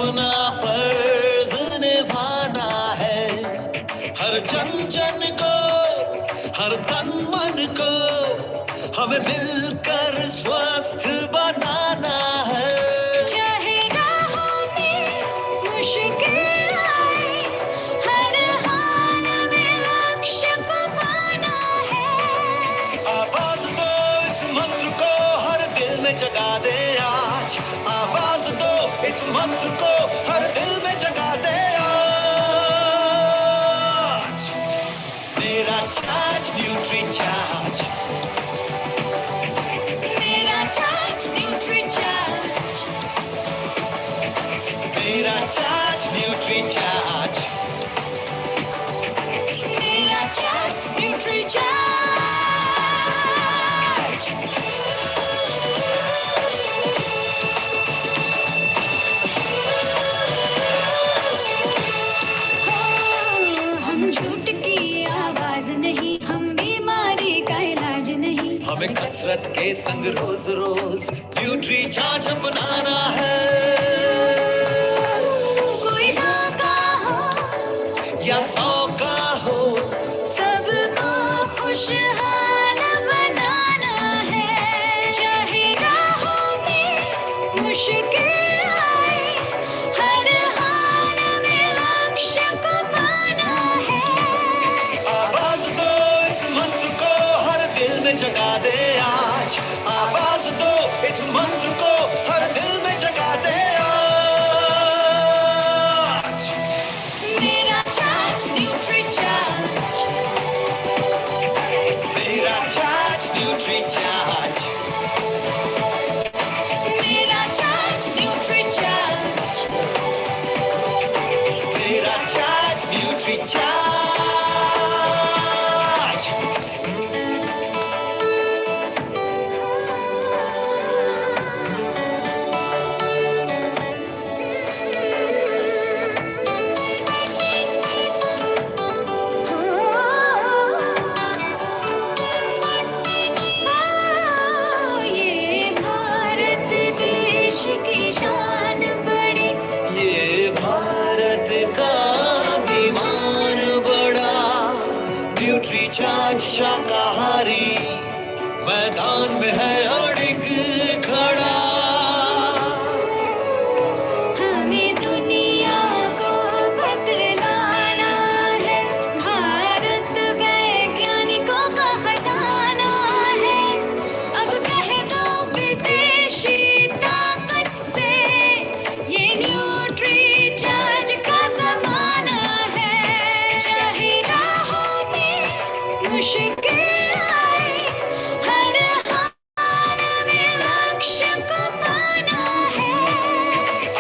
अपना फर्ज निभाना है। हर जन जन को, हर तन मन को हमें मिलकर स्वस्थ बनाना है। चाहे राहों में मुश्किल आए, हर हाल में लक्ष्य को पाना है। आवाज दो इस मंत्र को हर दिल में जगा दे आज। आवाज दो इस मंत्र को हर दिल में जगा दे आज। मेरा चार्ज न्यूट्री चार्ज, मेरा चार्ज न्यूट्री चार्ज, मेरा चार्ज न्यूट्री चार्ज, मेरा चार्ज न्यूट्री चार्ज। हम झूठ की आवाज नहीं, हम बीमारी का इलाज नहीं। हमें कसरत के संग रोज रोज न्यूट्री चार्ज अपनाना है। कोई 100 का हो या 100 का हो, सबको खुशहाल बनाना है। चाहे राहों में मुश्किल आए, हर हाल में लक्ष्य को पाना है। आवाज दो इस मंत्र को हर दिल में जगा दे आज। आवाज दो इस मंत्र को हर दिल में जगा दे आज। मेरा चार्ज न्यूट्री चार्ज, मेरा चार्ज न्यूट्री चार्ज, मेरा चार्ज न्यूट्री चार्ज, मेरा चार्ज न्यूट्री चार्ज। ये भारत देश की शान बड़ी, ये भारत का अभिमान बड़ा। न्यूट्री चार्ज शाकाहारी मैदान में है अड़िग खड़ा। हमें दुनिया को बतलाना है, भारत वैज्ञानिकों का खजाना है। अब कह दो विदेशी ताकत से, ये न्यूट्री चार्ज का जमाना है। चाहे राहों में मुश्किल आए, हर हाल में लक्ष्य को पाना है।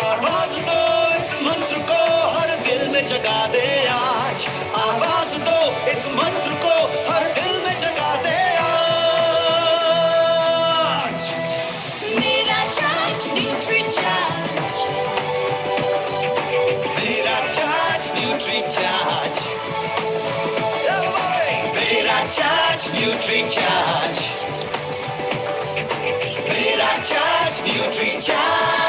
आवाज दो इस मंत्र को हर दिल में जगा दे आज। आवाज दो इस मंत्र को हर दिल में जगा दे आज। मेरा चार्ज न्यूट्री चार्ज, मेरा चार्ज न्यूट्री चार्ज, मेरा चार्ज न्यूट्री चार्ज, मेरा charge nutri charge.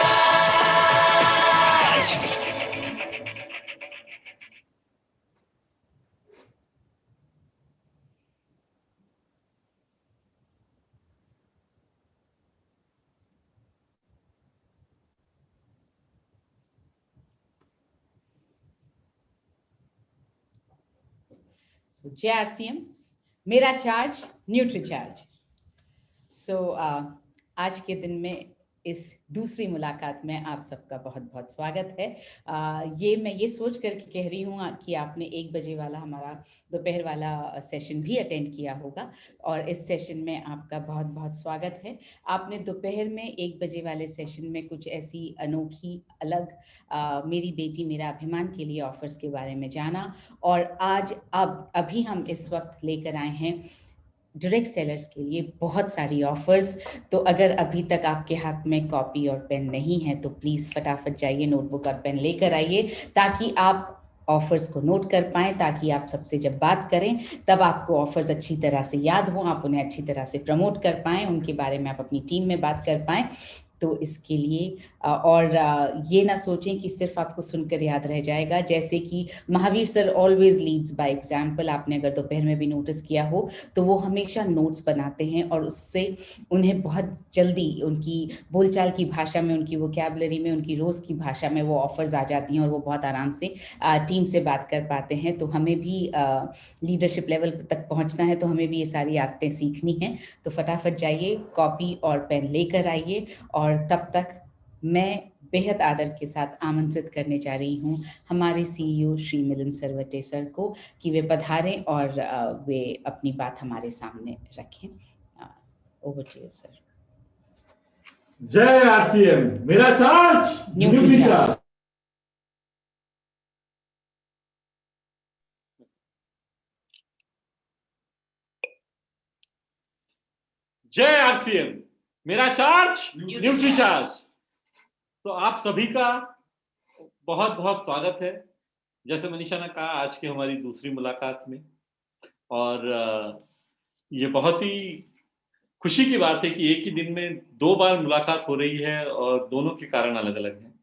So JRCM, मेरा चार्ज न्यूट्री चार्ज। सो आज के दिन में इस दूसरी मुलाकात में आप सबका बहुत बहुत स्वागत है। मैं ये सोच कर कह रही हूँ कि आपने 1 बजे वाला हमारा दोपहर वाला सेशन भी अटेंड किया होगा और इस सेशन में आपका बहुत बहुत स्वागत है। आपने दोपहर में 1 बजे वाले सेशन में कुछ ऐसी अनोखी अलग मेरी बेटी मेरा अभिमान के लिए ऑफर्स के बारे में जाना और आज अभी हम इस वक्त लेकर आए हैं डायरेक्ट सेलर्स के लिए बहुत सारी ऑफर्स। तो अगर अभी तक आपके हाथ में कॉपी और पेन नहीं है तो प्लीज़ फटाफट जाइए, नोटबुक और पेन लेकर आइए ताकि आप ऑफर्स को नोट कर पाएँ, ताकि आप सबसे जब बात करें तब आपको ऑफर्स अच्छी तरह से याद हो, आप उन्हें अच्छी तरह से प्रमोट कर पाएँ, उनके बारे में आप अपनी टीम में बात कर पाएँ। तो इसके लिए और ये ना सोचें कि सिर्फ आपको सुनकर याद रह जाएगा। जैसे कि Mahavir sir always leads by example, आपने अगर दोपहर में भी नोटिस किया हो तो वो हमेशा नोट्स बनाते हैं और उससे उन्हें बहुत जल्दी उनकी बोलचाल की भाषा में, उनकी वोकैबुलरी में, उनकी रोज़ की भाषा में वो ऑफर्स आ जाती हैं और वो बहुत आराम से टीम से बात कर पाते हैं। तो हमें भी लीडरशिप लेवल तक पहुंचना है तो हमें भी ये सारी आदतें सीखनी हैं। तो फटाफट जाइए, कॉपी और पेन लेकर आइए। और तब तक मैं बेहद आदर के साथ आमंत्रित करने जा रही हूँ हमारे सीईओ श्री मिलिंद सरवटे सर को कि वे पधारें और वे अपनी बात हमारे सामने रखें। Over to you sir. जय आरसीएम, मेरा चार्ज न्यूट्री चार्ज। जय आरसीएम, मेरा चार्ज न्यूट्री चार्ज। तो आप सभी का बहुत बहुत स्वागत है। जैसे मनीषा ने कहा, आज की हमारी दूसरी मुलाकात में, और ये बहुत ही खुशी की बात है कि एक ही दिन में 2 बार मुलाकात हो रही है और दोनों के कारण अलग अलग हैं।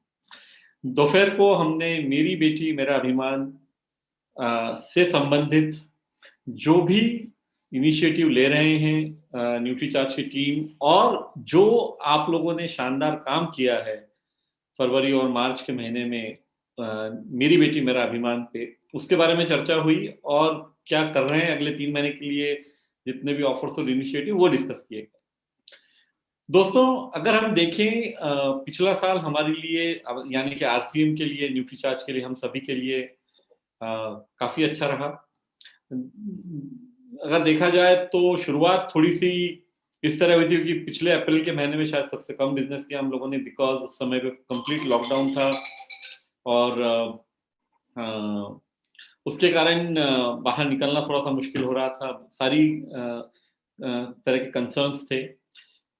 दोपहर को हमने मेरी बेटी मेरा अभिमान से संबंधित जो भी इनिशिएटिव ले रहे हैं न्यूट्री चार्ज की टीम, और जो आप लोगों ने शानदार काम किया है फरवरी और मार्च के महीने में मेरी बेटी मेरा अभिमान पे, उसके बारे में चर्चा हुई और क्या कर रहे हैं अगले 3 महीने के लिए, जितने भी ऑफर्स और इनिशिएटिव वो डिस्कस किए गए। दोस्तों, अगर हम देखें पिछला साल हमारे लिए, यानी कि आरसीएम के लिए, न्यूट्री चार्ज के लिए, हम सभी के लिए काफी अच्छा रहा। अगर देखा जाए तो शुरुआत थोड़ी सी इस तरह हुई थी कि पिछले अप्रैल के महीने में शायद सबसे कम बिजनेस किया हम लोगों ने, बिकॉज उस समय पे कंप्लीट लॉकडाउन था और उसके कारण बाहर निकलना थोड़ा सा मुश्किल हो रहा था, सारी तरह के कंसर्न्स थे।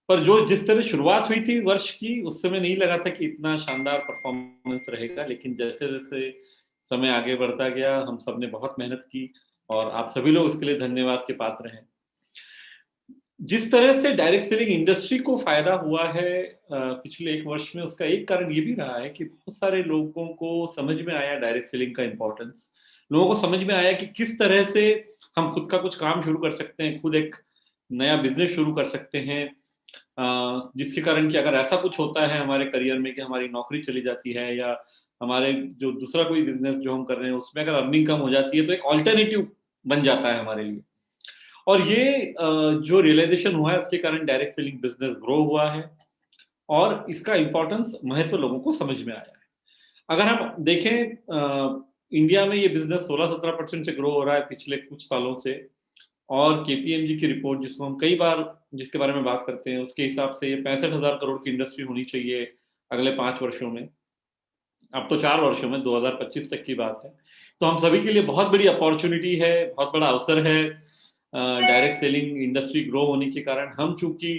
पर जिस तरह शुरुआत हुई थी वर्ष की, उस समय नहीं लगा था कि इतना शानदार परफॉर्मेंस रहेगा, लेकिन जैसे जैसे समय आगे बढ़ता गया हम सब ने बहुत मेहनत की और आप सभी लोग उसके लिए धन्यवाद के पात्र हैं। जिस तरह से डायरेक्ट सेलिंग इंडस्ट्री को फायदा हुआ है पिछले 1 वर्ष में, उसका एक कारण ये भी रहा है कि बहुत सारे लोगों को समझ में आया डायरेक्ट सेलिंग का इंपॉर्टेंस। लोगों को समझ में आया कि किस तरह से हम खुद का कुछ काम शुरू कर सकते हैं, खुद एक नया बिजनेस शुरू कर सकते हैं, जिसके कारण कि अगर ऐसा कुछ होता है हमारे करियर में कि हमारी नौकरी चली जाती है या हमारे जो दूसरा कोई बिजनेस जो हम कर रहे हैं उसमें अगर अर्निंग कम हो जाती है, तो एक ऑल्टरनेटिव बन जाता है हमारे लिए। और ये जो रियलाइजेशन हुआ है उसके कारण डायरेक्ट सेलिंग बिजनेस ग्रो हुआ है और इसका इंपॉर्टेंस, महत्व लोगों को समझ में आया है। अगर हम देखें इंडिया में ये बिजनेस 16-17% से ग्रो हो रहा है पिछले कुछ सालों से, और केपीएमजी की रिपोर्ट जिसको हम कई बार जिसके बारे में बात करते हैं, उसके हिसाब से ये 65,000 करोड़ की इंडस्ट्री होनी चाहिए अगले 5 वर्षों में। अब तो 4 वर्षों में, 2025 तक की बात है। तो हम सभी के लिए बहुत बड़ी अपॉर्चुनिटी है, बहुत बड़ा अवसर है डायरेक्ट सेलिंग इंडस्ट्री ग्रो होने के कारण। हम चूंकि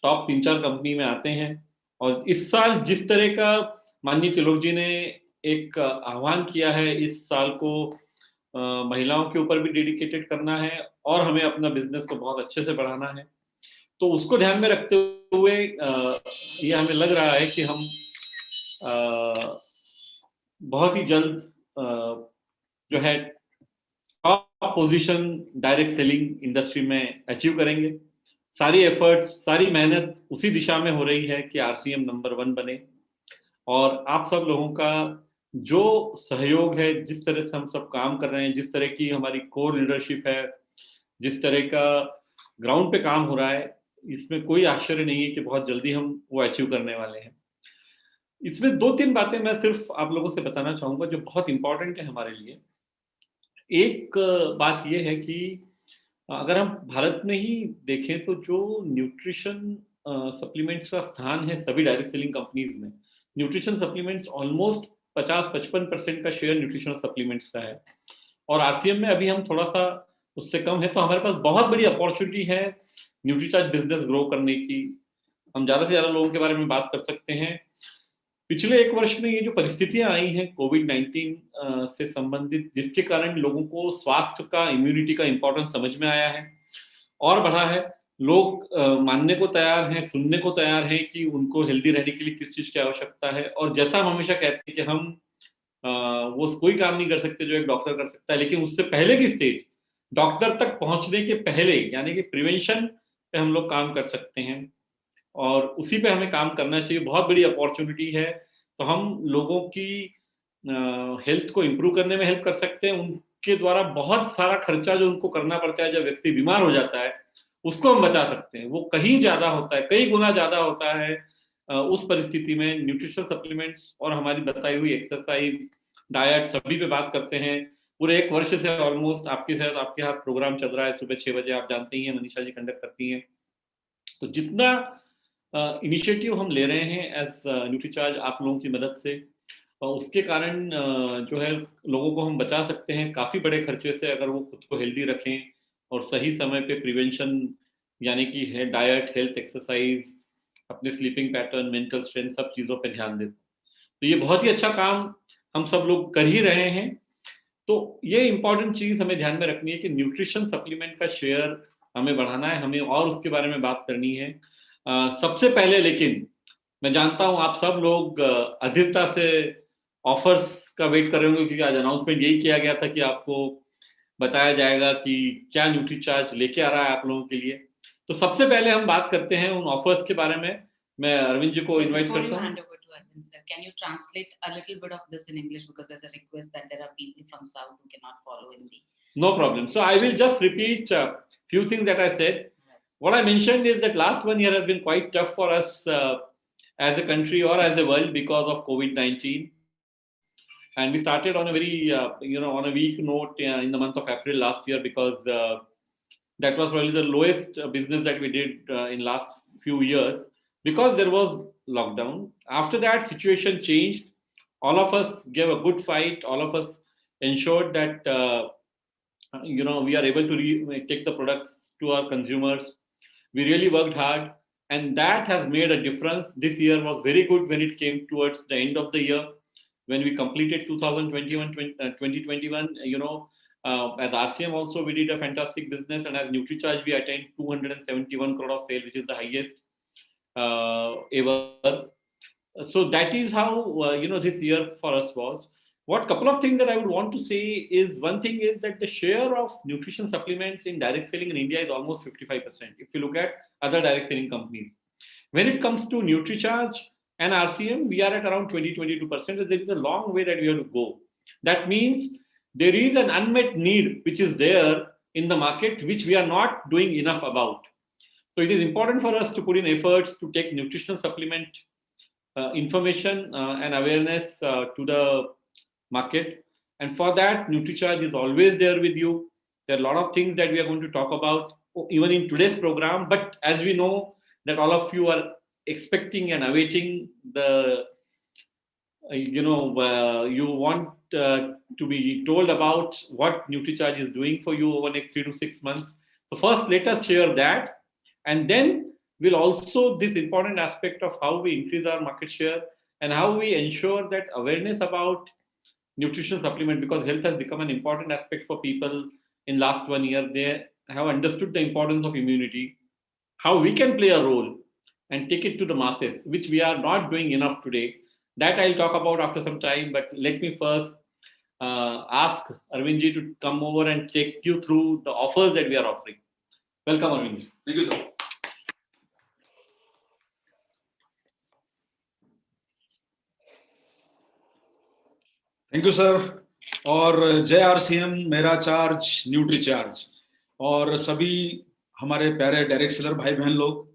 टॉप 3-4 कंपनी में आते हैं और इस साल जिस तरह का माननीय तिलोक जी ने एक आह्वान किया है, इस साल को महिलाओं के ऊपर भी डेडिकेटेड करना है और हमें अपना बिजनेस को बहुत अच्छे से बढ़ाना है, तो उसको ध्यान में रखते हुए ये हमें लग रहा है कि हम बहुत ही जल्द जो है top position direct selling industry में अचीव करेंगे। सारी एफर्ट्स, सारी मेहनत उसी दिशा में हो रही है कि आरसीएम नंबर 1 बने, और आप सब लोगों का जो सहयोग है, जिस तरह से हम सब काम कर रहे हैं, जिस तरह की हमारी कोर लीडरशिप है, जिस तरह का ग्राउंड पे काम हो रहा है, इसमें कोई आश्चर्य नहीं है कि बहुत जल्दी हम वो अचीव करने वाले हैं। इसमें 2-3 बातें मैं सिर्फ आप लोगों से बताना चाहूंगा जो बहुत इंपॉर्टेंट है हमारे लिए। एक बात यह है कि अगर हम भारत में ही देखें तो जो न्यूट्रिशन सप्लीमेंट्स का स्थान है सभी डायरेक्ट सेलिंग कंपनीज में, न्यूट्रिशन सप्लीमेंट्स ऑलमोस्ट 50-55% का शेयर न्यूट्रिशनल सप्लीमेंट्स का है, और आरसीएम में अभी हम थोड़ा सा उससे कम है। तो हमारे पास बहुत बड़ी अपॉर्चुनिटी है न्यूट्रीचार्ज बिजनेस ग्रो करने की। हम ज्यादा से ज्यादा लोगों के बारे में बात कर सकते हैं। पिछले 1 वर्ष में ये जो परिस्थितियां आई हैं कोविड-19 से संबंधित, जिसके कारण लोगों को स्वास्थ्य का, इम्यूनिटी का इंपॉर्टेंस समझ में आया है और बढ़ा है, लोग मानने को तैयार हैं, सुनने को तैयार हैं कि उनको हेल्दी रहने के लिए किस चीज़ की आवश्यकता है। और जैसा हम हमेशा कहते हैं कि हम वो कोई काम नहीं कर सकते जो एक डॉक्टर कर सकता है, लेकिन उससे पहले की स्टेज, डॉक्टर तक पहुँचने के पहले, यानी कि प्रिवेंशन पे हम लोग काम कर सकते हैं और उसी पे हमें काम करना चाहिए। बहुत बड़ी अपॉर्च्युनिटी है, तो हम लोगों की हेल्थ को इम्प्रूव करने में हेल्प कर सकते हैं। उनके द्वारा बहुत सारा खर्चा जो उनको करना पड़ता है जब व्यक्ति बीमार हो जाता है, उसको हम बचा सकते हैं। वो कहीं ज़्यादा होता है, कई गुना ज़्यादा होता है उस परिस्थिति में न्यूट्रिशनल सप्लीमेंट्स और हमारी बताई हुई एक्सरसाइज, डाइट, सभी पे बात करते हैं। पूरे 1 वर्ष से ऑलमोस्ट आपके साथ आपके हाथ प्रोग्राम चल रहा है। सुबह 6 बजे आप जानते ही हैं, मनीषा जी कंडक्ट करती हैं। तो जितना इनिशिएटिव हम ले रहे हैं एज न्यूट्रीचार्ज आप लोगों की मदद से, उसके कारण जो है लोगों को हम बचा सकते हैं काफ़ी बड़े खर्चे से, अगर वो खुद को हेल्दी रखें और सही समय पे प्रिवेंशन, यानी कि है डाइट, हेल्थ, एक्सरसाइज, अपने स्लीपिंग पैटर्न, मेंटल स्ट्रेंथ, सब चीज़ों पे ध्यान दें। तो ये बहुत ही अच्छा काम हम सब लोग कर ही रहे हैं। तो ये इम्पोर्टेंट चीज़ हमें ध्यान में रखनी है कि न्यूट्रिशन सप्लीमेंट का शेयर हमें बढ़ाना है, हमें और उसके बारे में बात करनी है। सबसे पहले लेकिन मैं जानता हूँ आप सब लोग अधीरता से ऑफर्स का वेट कर रहे होंगे, क्योंकि आज अनाउंसमेंट यही किया गया था कि आपको बताया जाएगा कि क्या न्यूट्रीचार्ज लेके आ रहा है आप लोगों के लिए। तो सबसे पहले हम बात करते हैं उन ऑफर्स के बारे में। मैं अरविंद जी को So इनवाइट before you करता हूँ। hand over to Arvind sir, can you translate a little bit of this in English, because there's a request that there are people from South who cannot follow Hindi. No problem. So I will just repeat a few things that I said. What I mentioned is that last 1 year has been quite tough for us as a country or as a world because of COVID-19. And we started on a very, on a weak note in the month of April last year, because that was probably the lowest business that we did in last few years, because there was lockdown. After that, situation changed. All of us gave a good fight. All of us ensured that we are able to take the products to our consumers. We really worked hard, and that has made a difference. This year was very good when it came towards the end of the year, when we completed 2021. As RCM also we did a fantastic business, and as NutriCharge we attained 271 crore of sale, which is the highest ever. So that is how this year for us was. What couple of things that I would want to say is, one thing is that the share of nutrition supplements in direct selling in India is almost 55%. If you look at other direct selling companies, when it comes to NutriCharge and RCM, we are at around 20-22%. There is a long way that we have to go. That means there is an unmet need which is there in the market, which we are not doing enough about. So it is important for us to put in efforts to take nutritional supplement information and awareness to the market. And for that, NutriCharge is always there with you. There are a lot of things that we are going to talk about even in today's program. But as we know that all of you are expecting and awaiting the, you want to be told about what NutriCharge is doing for you over the next 3 to 6 months. So first, let us share that. And then we'll also this important aspect of how we increase our market share and how we ensure that awareness about nutrition supplement, because health has become an important aspect for people in last 1 year. They have understood the importance of immunity, how we can play a role and take it to the masses, which we are not doing enough today. That I'll talk about after some time, but let me first ask Arvind ji to come over and take you through the offers that we are offering. Welcome, Arvind ji. Thank you, sir. Thank you sir. और जय RCM, मेरा charge, nutri charge, और सभी हमारे प्यारे direct seller भाई बहन लोग,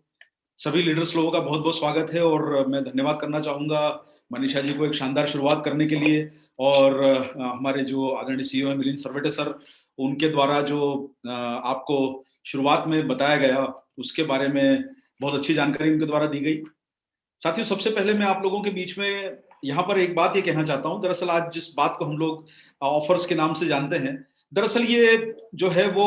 सभी लीडर्स लोगों का बहुत बहुत स्वागत है। और मैं धन्यवाद करना चाहूँगा मनीषा जी को एक शानदार शुरुआत करने के लिए, और हमारे जो आदरणीय सीईओ हैं मिलिंद सरवटे सर, उनके द्वारा जो आपको शुरुआत में बताया गया उसके बारे में बहुत अच्छी जानकारी उनके द्वारा दी गई। साथियों, सबसे पहले मैं आप लोगों के बीच में यहाँ पर एक बात ये कहना चाहता हूँ। दरअसल आज जिस बात को हम लोग ऑफर्स के नाम से जानते हैं, दरअसल ये जो है वो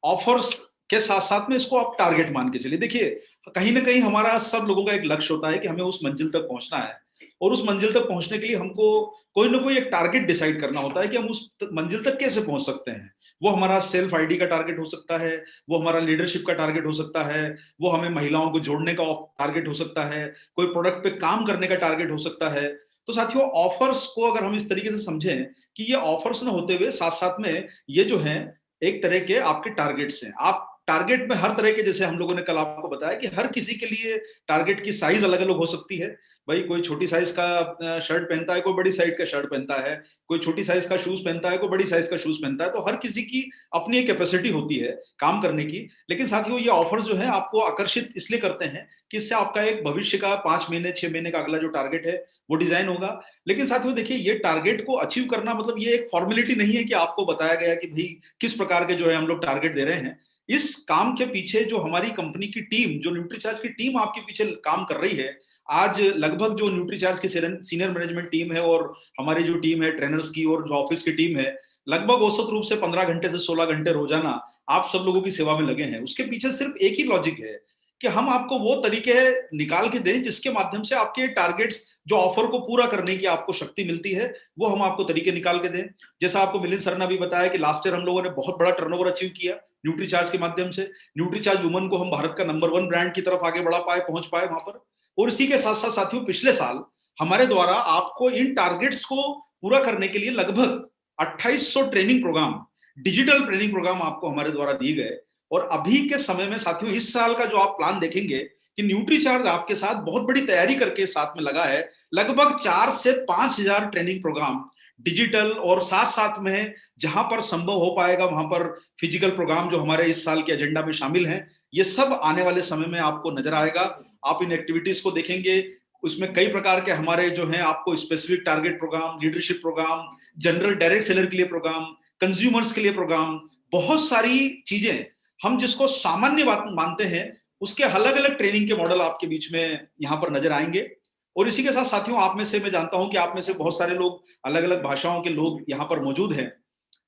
ऑफर्स के साथ साथ में इसको आप टारगेट मान के चलिए। देखिए, कहीं ना कहीं हमारा सब लोगों का एक लक्ष्य होता है कि हमें उस मंजिल तक पहुंचना है, और उस मंजिल तक पहुंचने के लिए हमको कोई ना कोई एक टारगेट डिसाइड करना होता है कि हम उस मंजिल तक कैसे पहुंच सकते हैं। वो हमारा सेल्फ आईडी का टारगेट हो सकता है, वो हमारा लीडरशिप का टारगेट हो सकता है, वो हमें महिलाओं को जोड़ने का टारगेट हो सकता है, कोई प्रोडक्ट पे काम करने का टारगेट हो सकता है। तो साथियों, ऑफर्स को अगर हम इस तरीके से समझें कि ये ऑफर्स ना होते हुए साथ साथ में ये जो है एक तरह के आपके टारगेट्स हैं। आप टारगेट में हर तरह के, जैसे हम लोगों ने कल आपको बताया कि हर किसी के लिए टारगेट की साइज अलग अलग हो सकती है। भाई कोई छोटी साइज का शर्ट पहनता है, कोई बड़ी साइज का शर्ट पहनता है, कोई छोटी साइज का शूज पहनता है, कोई बड़ी साइज का शूज पहनता है। तो हर किसी की अपनी एक कैपेसिटी होती है काम करने की। लेकिन साथियों, ये ऑफर्स जो है आपको आकर्षित इसलिए करते हैं कि इससे आपका एक भविष्य का 5 महीने 6 महीने का अगला जो टारगेट है वो डिजाइन होगा। लेकिन साथियों देखिए, ये टारगेट को अचीव करना मतलब ये एक फॉर्मेलिटी नहीं है कि आपको बताया गया कि भाई किस प्रकार के जो है हम लोग टारगेट दे रहे हैं। इस काम के पीछे जो हमारी कंपनी की टीम, जो न्यूट्रीचार्ज की टीम आपके पीछे काम कर रही है, आज लगभग जो न्यूट्रीचार्ज की सीनियर मैनेजमेंट टीम है और हमारी जो टीम है ट्रेनर्स की और जो ऑफिस की टीम है, लगभग औसत रूप से 15 घंटे से 16 घंटे रोजाना आप सब लोगों की सेवा में लगे हैं। उसके पीछे सिर्फ एक ही लॉजिक है कि हम आपको वो तरीके निकाल के दें जिसके माध्यम से आपके टारगेट्स, जो ऑफर को पूरा करने की आपको शक्ति मिलती है, वो हम आपको तरीके निकाल के दें। जैसा आपको मिलिंद सर ने भी बताया कि लास्ट ईयर हम लोगों ने बहुत बड़ा टर्नओवर अचीव किया न्यूट्रीचार्ज के माध्यम से। न्यूट्रीचार्ज वुमन को हम भारत का नंबर 1 ब्रांड की तरफ आगे बढ़ा पाए, पहुंच पाए वहां पर। और इसी के साथ साथ साथियों, पिछले साल हमारे द्वारा आपको इन टारगेट्स को पूरा करने के लिए लगभग 2800 training program, digital training program आपको हमारे द्वारा दिए गए। और अभी के समय में साथियों, इस साल का जो आप प्लान देखेंगे कि न्यूट्रीचार्ज आपके साथ बहुत बड़ी तैयारी करके साथ में लगा है। लगभग 4 से 5,000 ट्रेनिंग प्रोग्राम डिजिटल, और साथ साथ में जहां पर संभव हो पाएगा वहां पर फिजिकल प्रोग्राम जो हमारे इस साल के एजेंडा में शामिल हैं, ये सब आने वाले समय में आपको नजर आएगा। आप इन एक्टिविटीज को देखेंगे, उसमें कई प्रकार के हमारे जो हैं आपको specific target program, leadership program, general direct seller के लिए प्रोग्राम, कंज्यूमर्स के लिए प्रोग्राम, बहुत सारी चीजें हम जिसको सामान्य बात मानते हैं उसके अलग अलग ट्रेनिंग के मॉडल आपके बीच में यहाँ पर नजर आएंगे। और इसी के साथ साथियों, आप में से, मैं जानता हूं कि आप में से बहुत सारे लोग अलग अलग भाषाओं के लोग यहाँ पर मौजूद हैं,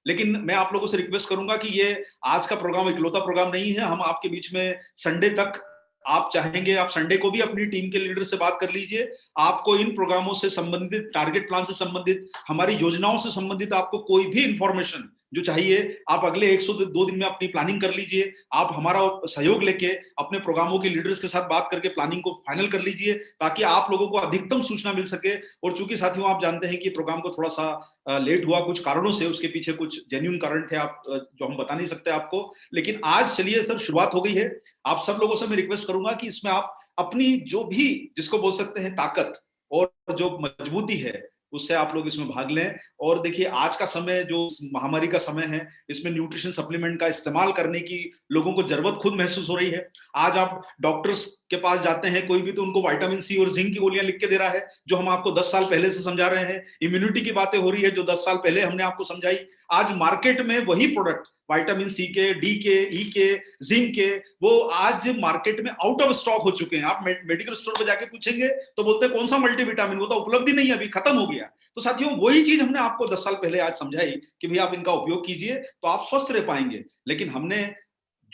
लेकिन मैं आप लोगों से रिक्वेस्ट करूंगा कि ये आज का प्रोग्राम इकलौता प्रोग्राम नहीं है। हम आपके बीच में संडे तक, आप चाहेंगे आप संडे को भी अपनी टीम के लीडर से बात कर लीजिए। आपको इन प्रोग्रामों से संबंधित, टारगेट प्लान से संबंधित, हमारी योजनाओं से संबंधित आपको कोई भी इंफॉर्मेशन जो चाहिए, आप अगले 102 दिन में अपनी प्लानिंग कर लीजिए। आप हमारा सहयोग लेके अपने प्रोग्रामों के लीडर्स के साथ बात करके प्लानिंग को फाइनल कर लीजिए, ताकि आप लोगों को अधिकतम सूचना मिल सके। और चूंकि साथियों आप जानते हैं कि प्रोग्राम को थोड़ा सा लेट हुआ कुछ कारणों से, उसके पीछे कुछ जेन्युइन कारण थे आप जो हम बता नहीं सकते आपको, लेकिन आज चलिए सर शुरुआत हो गई है। आप सब लोगों से मैं रिक्वेस्ट करूंगा कि इसमें आप अपनी जो भी, जिसको बोल सकते हैं ताकत और जो मजबूती है, उससे आप लोग इसमें भाग लें। और देखिए, आज का समय जो महामारी का समय है, इसमें न्यूट्रिशन सप्लीमेंट का इस्तेमाल करने की लोगों को जरूरत खुद महसूस हो रही है। आज आप डॉक्टर्स के पास जाते हैं, कोई भी तो उनको विटामिन सी और जिंक की गोलियां लिख के दे रहा है, जो हम आपको 10 साल पहले से समझा रहे हैं। इम्यूनिटी की बातें हो रही है जो 10 साल पहले हमने आपको समझाई। आज मार्केट में वही प्रोडक्ट, विटामिन सी के, डी के, ई के, जिंक के, वो आज मार्केट में आउट ऑफ स्टॉक हो चुके हैं। आप मेडिकल स्टोर पे जाके पूछेंगे तो बोलते हैं कौन सा मल्टीविटामिन, वो तो उपलब्ध ही नहीं है, अभी खत्म हो गया। तो साथियों, वही चीज हमने आपको 10 साल पहले आज समझाई कि भाई आप इनका उपयोग कीजिए तो आप स्वस्थ रह पाएंगे। लेकिन हमने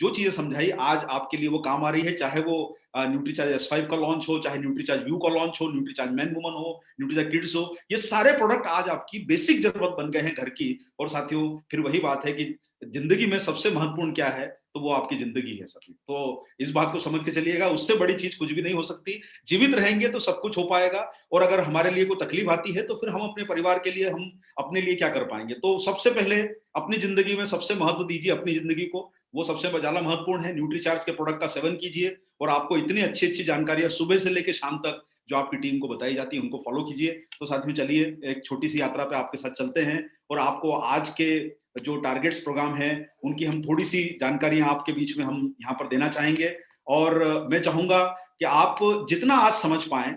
जो चीजें समझाई आज आपके लिए वो काम आ रही है, चाहे वो न्यूट्रीचार्ज S5 का लॉन्च हो, चाहे न्यूट्रीचार्ज व्यू का लॉन्च हो, न्यूट्रीचार्ज मैन वुमन हो, न्यूट्रीचार्ज किड्स हो, ये सारे प्रोडक्ट आज आपकी बेसिक जरूरत बन गए हैं घर की। और साथियों, फिर वही बात है कि जिंदगी में सबसे महत्वपूर्ण क्या है, तो वो आपकी जिंदगी है साथियों। तो इस बात को समझ के चलिएगा, उससे बड़ी चीज कुछ भी नहीं हो सकती। जीवित रहेंगे तो सब कुछ हो पाएगा। और अगर हमारे लिए कोई तकलीफ आती है तो फिर हम अपने परिवार के लिए, हम अपने लिए क्या कर पाएंगे। तो सबसे पहले अपनी जिंदगी में सबसे महत्व दीजिए अपनी जिंदगी को, वो सबसे ज्यादा महत्वपूर्ण है। न्यूट्रीचार्ज के प्रोडक्ट का सेवन कीजिए और आपको इतनी अच्छी अच्छी जानकारियां सुबह से लेकर शाम तक जो आपकी टीम को बताई जाती है उनको फॉलो कीजिए। तो साथियों, चलिए एक छोटी सी यात्रा पे आपके साथ चलते हैं और आपको आज के जो टारगेट्स प्रोग्राम है उनकी हम थोड़ी सी जानकारियां आपके बीच में हम यहाँ पर देना चाहेंगे। और मैं चाहूंगा कि आप जितना आज समझ पाए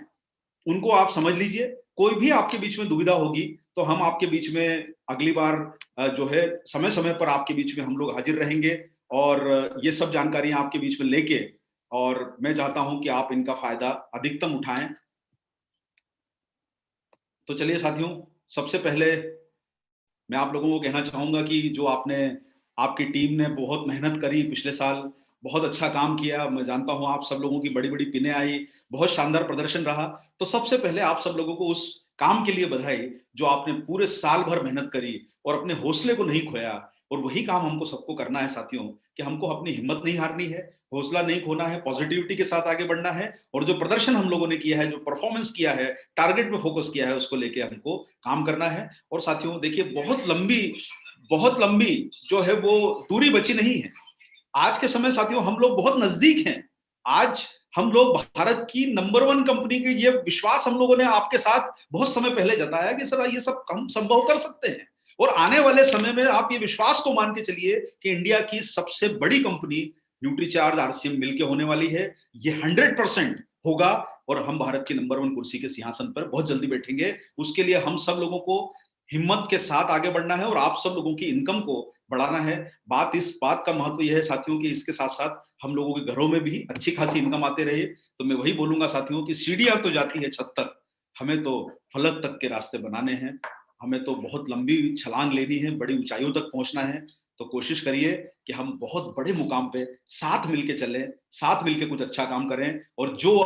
उनको आप समझ लीजिए। कोई भी आपके बीच में दुविधा होगी तो हम आपके बीच में अगली बार जो है समय समय पर आपके बीच में हम लोग हाजिर रहेंगे और ये सब जानकारियां आपके बीच में लेके, और मैं चाहता हूं कि आप इनका फायदा अधिकतम उठाएं। तो चलिए साथियों, सबसे पहले मैं आप लोगों को कहना चाहूंगा कि जो आपकी टीम ने बहुत मेहनत करी पिछले साल, बहुत अच्छा काम किया। मैं जानता हूं आप सब लोगों की बड़ी बड़ी पिनें आई, बहुत शानदार प्रदर्शन रहा। तो सबसे पहले आप सब लोगों को उस काम के लिए बधाई जो आपने पूरे साल भर मेहनत करी और अपने हौसले को नहीं खोया। और वही काम हमको सबको करना है साथियों, कि हमको अपनी हिम्मत नहीं हारनी है, हौसला नहीं खोना है, पॉजिटिविटी के साथ आगे बढ़ना है, और जो प्रदर्शन हम लोगों ने किया है, जो परफॉर्मेंस किया है, टारगेट पे फोकस किया है, उसको लेके हमको काम करना है। और साथियों देखिए, बहुत लंबी जो है वो दूरी बची नहीं है। आज के समय साथियों हम लोग बहुत नजदीक हैं। आज हम लोग भारत की नंबर 1 कंपनी के, ये विश्वास हम लोगों ने आपके साथ बहुत समय पहले जताया कि सर ये सब हम संभव कर सकते हैं। और आने वाले समय में आप ये विश्वास को मान के चलिए कि इंडिया की सबसे बड़ी कंपनी न्यूट्रीचार्ज आरसीएम मिलके होने वाली है। ये 100% होगा और हम भारत की नंबर 1 कुर्सी के सिंहासन पर बहुत जल्दी बैठेंगे। उसके लिए हम सब लोगों को हिम्मत के साथ आगे बढ़ना है और आप सब लोगों की इनकम को बढ़ाना है। इस बात का महत्व यह है साथियों कि इसके साथ साथ हम लोगों के घरों में भी अच्छी खासी इनकम आते रहे। तो मैं वही बोलूंगा साथियों कि सीढ़ियां तो जाती है छत तक, हमें तो फलक तक के रास्ते बनाने हैं। हमें तो बहुत लंबी छलांग लेनी है, बड़ी ऊंचाइयों तक पहुंचना है। तो कोशिश करिए कि हम बहुत बड़े मुकाम पे साथ मिलके चलें, साथ मिलके कुछ अच्छा काम करें, और जो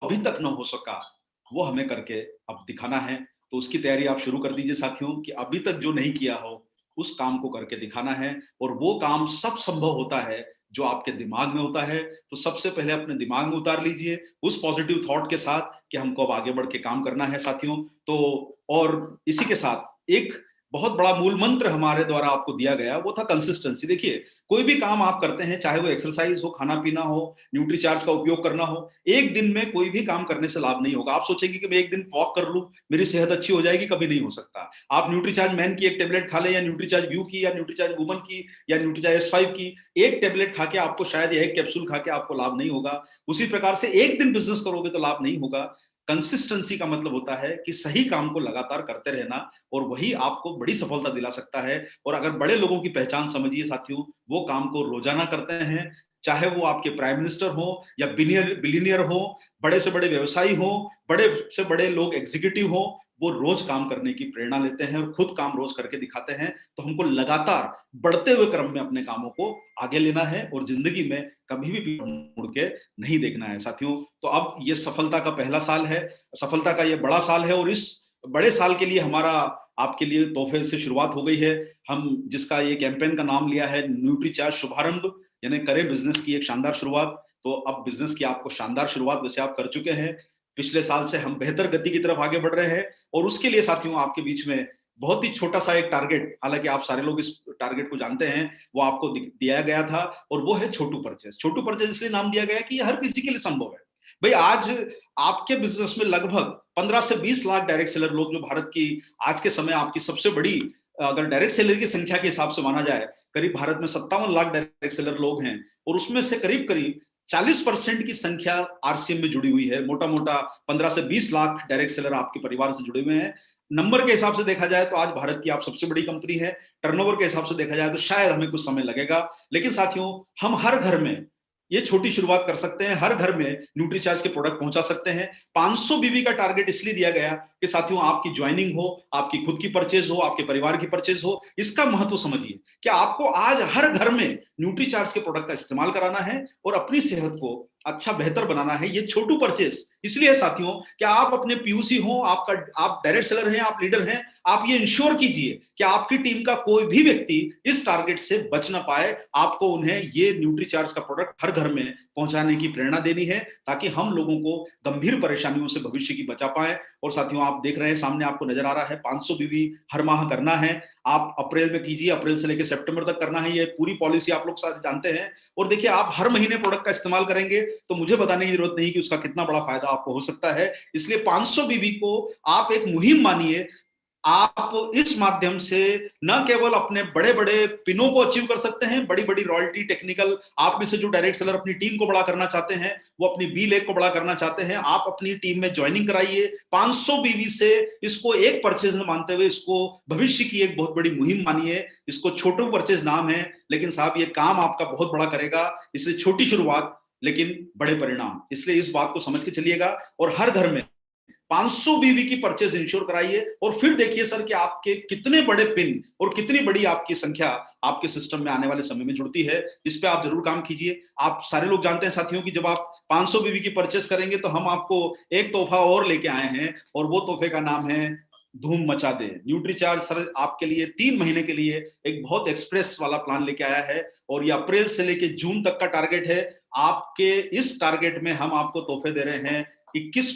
अभी तक न हो सका वो हमें करके अब दिखाना है। तो उसकी तैयारी आप शुरू कर दीजिए साथियों, कि अभी तक जो नहीं किया हो उस काम को करके दिखाना है। और वो काम सब संभव होता है जो आपके दिमाग में होता है। तो सबसे पहले अपने दिमाग में उतार लीजिए उस पॉजिटिव थॉट के साथ कि हमको अब आगे बढ़ के काम करना है साथियों। तो और इसी के साथ एक बहुत बड़ा मूल मंत्र हमारे द्वारा आपको दिया गया, वो था कंसिस्टेंसी। देखिए, कोई भी काम आप करते हैं, चाहे वो एक्सरसाइज हो, खाना पीना हो, न्यूट्रीचार्ज का उपयोग करना हो, एक दिन में कोई भी काम करने से लाभ नहीं होगा। आप सोचेंगे कि मैं एक दिन वॉक कर लूं, मेरी सेहत अच्छी हो जाएगी, कभी नहीं हो सकता। आप न्यूट्रीचार्ज मैन की एक टेबलेट खा ले, या न्यूट्रीचार्ज व्यू की, या न्यूट्रीचार्ज वुमन की, या न्यूट्रीचार्ज S5 की, एक टेबलेट खा के आपको शायद, या एक कैप्सूल खा के आपको लाभ नहीं होगा। उसी प्रकार से एक दिन बिजनेस करोगे तो लाभ नहीं होगा। कंसिस्टेंसी का मतलब होता है कि सही काम को लगातार करते रहना, और वही आपको बड़ी सफलता दिला सकता है। और अगर बड़े लोगों की पहचान समझिए साथियों, वो काम को रोजाना करते हैं, चाहे वो आपके प्राइम मिनिस्टर हो, या बिलियनियर हो, बड़े से बड़े व्यवसायी हो, बड़े से बड़े लोग एग्जीक्यूटिव हो, वो रोज काम करने की प्रेरणा लेते हैं और खुद काम रोज करके दिखाते हैं। तो हमको लगातार बढ़ते हुए क्रम में अपने कामों को आगे लेना है और जिंदगी में कभी भी मुड़ के नहीं देखना है साथियों। तो अब ये सफलता का पहला साल है, सफलता का ये बड़ा साल है, और इस बड़े साल के लिए हमारा आपके लिए तोहफे से शुरुआत हो गई है। हम जिसका ये कैंपेन का नाम लिया है न्यूट्रीचार्ज शुभारंभ, यानी करें बिजनेस की एक शानदार शुरुआत। तो अब बिजनेस की आपको शानदार शुरुआत वैसे आप कर चुके हैं। पिछले साल से हम बेहतर गति की तरफ आगे बढ़ रहे हैं, और उसके लिए साथियों आपके बीच में बहुत ही छोटा सा एक टारगेट, हालांकि आप सारे लोग इस टारगेट को जानते हैं, वो आपको दिया गया था, और वो है छोटू परचेज। छोटू परचेज इसलिए नाम दिया गया कि ये हर किसी के लिए संभव है। भाई, आज आपके बिजनेस में लगभग 15 से 20 लाख डायरेक्ट सेलर लोग, जो भारत की आज के समय आपकी सबसे बड़ी, अगर डायरेक्ट सेलर की संख्या के हिसाब से माना जाए, करीब भारत में 57 लाख डायरेक्ट सेलर लोग हैं, और उसमें से करीब करीब 40% की संख्या आरसीएम में जुड़ी हुई है। मोटा मोटा 15 से 20 लाख डायरेक्ट सेलर आपके परिवार से जुड़े हुए हैं। नंबर के हिसाब से देखा जाए तो आज भारत की आप सबसे बड़ी कंपनी है। टर्नओवर के हिसाब से देखा जाए तो शायद हमें कुछ समय लगेगा, लेकिन साथियों हम हर घर में ये छोटी शुरुआत कर सकते हैं, हर घर में न्यूट्रीचार्ज के प्रोडक्ट पहुंचा सकते हैं। 500 बीवी का टारगेट इसलिए दिया गया कि साथियों आपकी ज्वाइनिंग हो, आपकी खुद की परचेज हो, आपके परिवार की परचेज हो। इसका महत्व समझिए कि आपको आज हर घर में न्यूट्रीचार्ज के प्रोडक्ट का इस्तेमाल कराना है और अपनी सेहत को अच्छा बेहतर बनाना है। ये छोटू परचेज इसलिए साथियों कि आप अपने पीयूसी हो, आप डायरेक्ट सेलर हैं, आप लीडर हैं, आप ये इंश्योर कीजिए कि आपकी टीम का कोई भी व्यक्ति इस टारगेट से बच ना पाए। आपको उन्हें ये न्यूट्रीचार्ज का प्रोडक्ट हर घर में पहुंचाने की प्रेरणा देनी है, ताकि हम लोगों को गंभीर परेशानियों से भविष्य की बचा पाए। और साथियों आप देख रहे हैं, सामने आपको नजर आ रहा है, 500 बीवी हर माह करना है। आप अप्रैल में कीजिए, अप्रैल से लेकर सितंबर तक करना है। ये पूरी पॉलिसी आप लोग साथ जानते हैं। और देखिए, आप हर महीने प्रोडक्ट का इस्तेमाल करेंगे तो मुझे बताने की जरूरत नहीं कि उसका कितना बड़ा फायदा आपको हो सकता है। इसलिए 500 बीवी को आप एक मुहिम मानिए। आप इस माध्यम से न केवल अपने बड़े बड़े पिनों को अचीव कर सकते हैं, बड़ी बड़ी रॉयल्टी, टेक्निकल, आप में से जो डायरेक्ट सेलर अपनी टीम को बड़ा करना चाहते हैं, वो अपनी बी लेग को बड़ा करना चाहते हैं, आप अपनी टीम में ज्वाइनिंग कराइए। 500 बीवी से इसको एक परचेज न मानते हुए इसको भविष्य की एक बहुत बड़ी मुहिम मानिए। इसको छोटू परचेज नाम है, लेकिन साहब ये काम आपका बहुत बड़ा करेगा। इसलिए छोटी शुरुआत लेकिन बड़े परिणाम, इसलिए इस बात को समझ के चलिएगा। और हर घर में 500 बीवी की परचेज इंश्योर कराइए, और फिर देखिए सर कि आपके कितने बड़े पिन और कितनी बड़ी आपकी संख्या आपके सिस्टम में आने वाले समय में जुड़ती है। इस पे आप जरूर काम कीजिए। आप सारे लोग जानते हैं साथियों कि जब आप 500 बीवी की परचेज करेंगे तो हम आपको एक तोहफा और लेके आए हैं, और वो तोहफे का नाम है धूम मचा दे। न्यूट्रीचार्ज सर आपके लिए 3 महीने के लिए एक बहुत एक्सप्रेस वाला प्लान लेके आया है और ये अप्रैल से लेके जून तक का टारगेट है। आपके इस टारगेट में हम आपको तोहफे दे रहे हैं, 21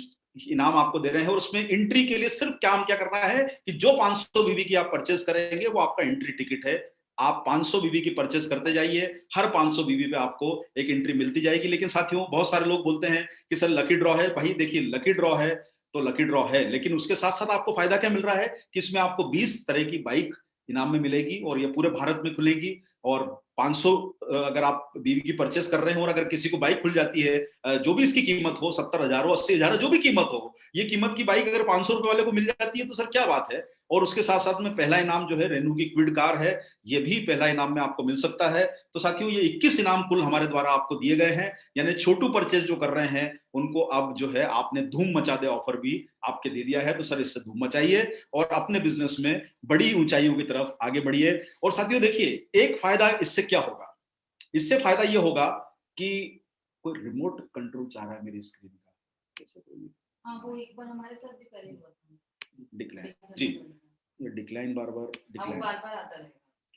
इनाम आपको दे रहे हैं और उसमें एंट्री के लिए सिर्फ काम क्या करना है कि जो 500 बीबी की आप परचेज करेंगे वो आपका एंट्री टिकट है। आप 500 बीबी की परचेज करते जाइए, हर 500 बीबी पे आपको एक एंट्री मिलती जाएगी। लेकिन साथियों बहुत सारे लोग बोलते हैं कि सर लकी ड्रॉ है। भाई देखिए लकी ड्रॉ है तो लकी ड्रॉ है, लेकिन उसके साथ साथ आपको फायदा क्या मिल रहा है कि इसमें आपको 20 तरह की बाइक इनाम में मिलेगी और ये पूरे भारत में खुलेगी। और 500 अगर आप बीवी की परचेस कर रहे हो और अगर किसी को बाइक खुल जाती है जो भी इसकी कीमत हो 70,000 हो 80,000 जो भी कीमत हो, ये कीमत की बाइक अगर 500 रुपए वाले को मिल जाती है तो सर क्या बात है। और उसके साथ साथ में पहला इनाम जो है रेनू की क्विड कार है, ये भी पहला इनाम में आपको मिल सकता है। तो साथियों ये 21 इनाम कुल हमारे द्वारा आपको दिए गए हैं, यानी छोटू परचेज जो कर रहे हैं उनको अब जो है आपने धूम मचा दे ऑफर भी आपके दे दिया है। तो सर इससे धूम मचाइए और अपने बिजनेस में बड़ी ऊंचाइयों की तरफ आगे बढ़िए। और साथियों देखिए एक फायदा इससे क्या होगा, इससे फायदा ये होगा कि कोई रिमोट कंट्रोल चाह रहा है मेरी स्क्रीन का, कैसे कोई हाँ वो एक बार हमारे साथ भी पहले हुआ था डिक्लाइन जी, ये डिक्लाइन बार बार डिक्लाइन बार बार आता रहेगा।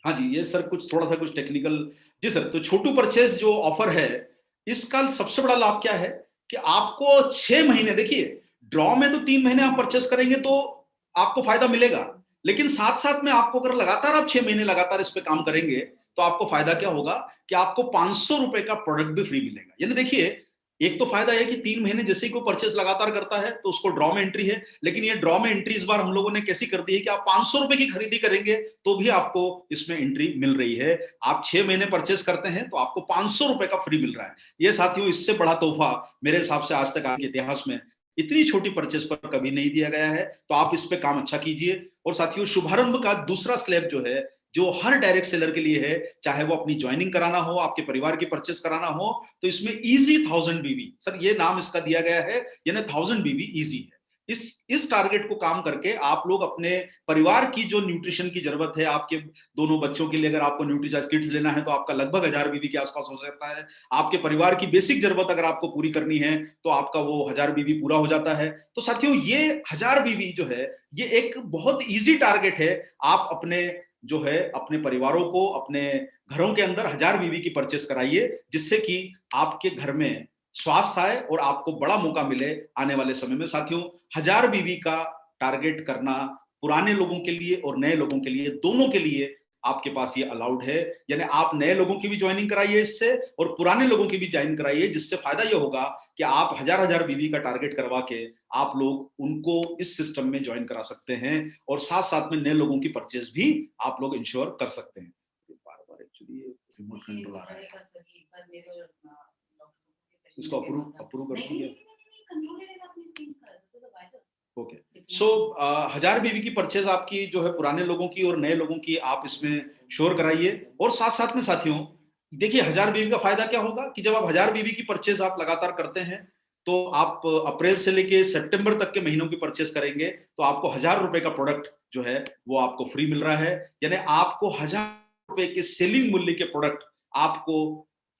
हाँ जी ये सर कुछ थोड़ा सा कुछ टेक्निकल जी सर। तो छोटू परचेस जो ऑफर है इसका सबसे बड़ा लाभ क्या है कि आपको 6 महीने, देखिए ड्रॉ में तो 3 महीने आप परचेस करेंगे तो आपको फायदा मिलेगा, लेकिन साथ साथ में आपको अगर लगातार आप 6 महीने लगातार इस पे काम करेंगे तो आपको फायदा क्या होगा कि आपको 500 रुपए का प्रोडक्ट भी फ्री मिलेगा। यानी देखिए एक तो फायदा है कि 3 महीने जैसे ही कोई परचेस लगातार करता है तो उसको ड्रॉ में एंट्री है, लेकिन ये ड्रॉ में एंट्री इस बार हम लोगों ने कैसी कर दी है कि आप 500 रुपए की खरीदी करेंगे तो भी आपको इसमें एंट्री मिल रही है। आप 6 महीने परचेस करते हैं तो आपको 500 रुपए का फ्री मिल रहा है। ये साथियों इससे बड़ा तोहफा मेरे हिसाब से आज तक आपके इतिहास में इतनी छोटी परचेस पर कभी नहीं दिया गया है। तो आप इस पे काम अच्छा कीजिए। और साथियों शुभारंभ का दूसरा स्लैब जो है जो हर डायरेक्ट सेलर के लिए है, चाहे वो अपनी ज्वाइनिंग कराना हो, आपके परिवार की परचेस कराना हो, तो इसमें इजी 1000 बीबी, सर ये नाम इसका दिया गया है, यानी 1000 बीबी इजी है। इस टारगेट को काम करके आप लोग अपने परिवार की जो न्यूट्रिशन की जरूरत है, आपके दोनों बच्चों के लिए अगर आपको न्यूट्रीचार्ज किट्स लेना है तो आपका लगभग 1000 बीबी के आसपास हो सकता है। आपके परिवार की बेसिक जरूरत अगर आपको पूरी करनी है तो आपका वो 1000 बीबी पूरा हो जाता है। तो साथियों ये 1000 बीबी जो है ये एक बहुत ईजी टारगेट है। आप अपने जो है अपने परिवारों को अपने घरों के अंदर 1000 बीबी की परचेस कराइए, जिससे कि आपके घर में स्वास्थ्य आए और आपको बड़ा मौका मिले आने वाले समय में। साथियों 1000 बीबी का टारगेट करना पुराने लोगों के लिए और नए लोगों के लिए दोनों के लिए आपके पास ये अलाउड है। यानी आप नए लोगों की भी ज्वाइनिंग कराइए इससे और पुराने लोगों की भी ज्वाइन कराइए, जिससे फायदा ये होगा कि आप 1000 बीबी का टारगेट करवा के आप लोग उनको इस सिस्टम में ज्वाइन करा सकते हैं और साथ साथ में नए लोगों की परचेज भी आप लोग इंश्योर कर सकते हैं। बार बार एक्चुअली रिमोट कंट्रोल आ रहा है, इसको अप्रूव कर दीजिए। ओके सो 1000 बीबी की परचेज आपकी जो है पुराने लोगों की और नए लोगों की आप इसमें श्योर कराइए। और साथ साथ में साथियों देखिए 1000 बीबी का फायदा क्या होगा कि जब आप 1000 बीबी की परचेज आप लगातार करते हैं तो आप अप्रैल से लेके सितंबर तक के महीनों की परचेज करेंगे तो आपको 1000 रुपए का प्रोडक्ट जो है वो आपको फ्री मिल रहा है। यानी आपको 1000 रुपए के सेलिंग मूल्य के प्रोडक्ट आपको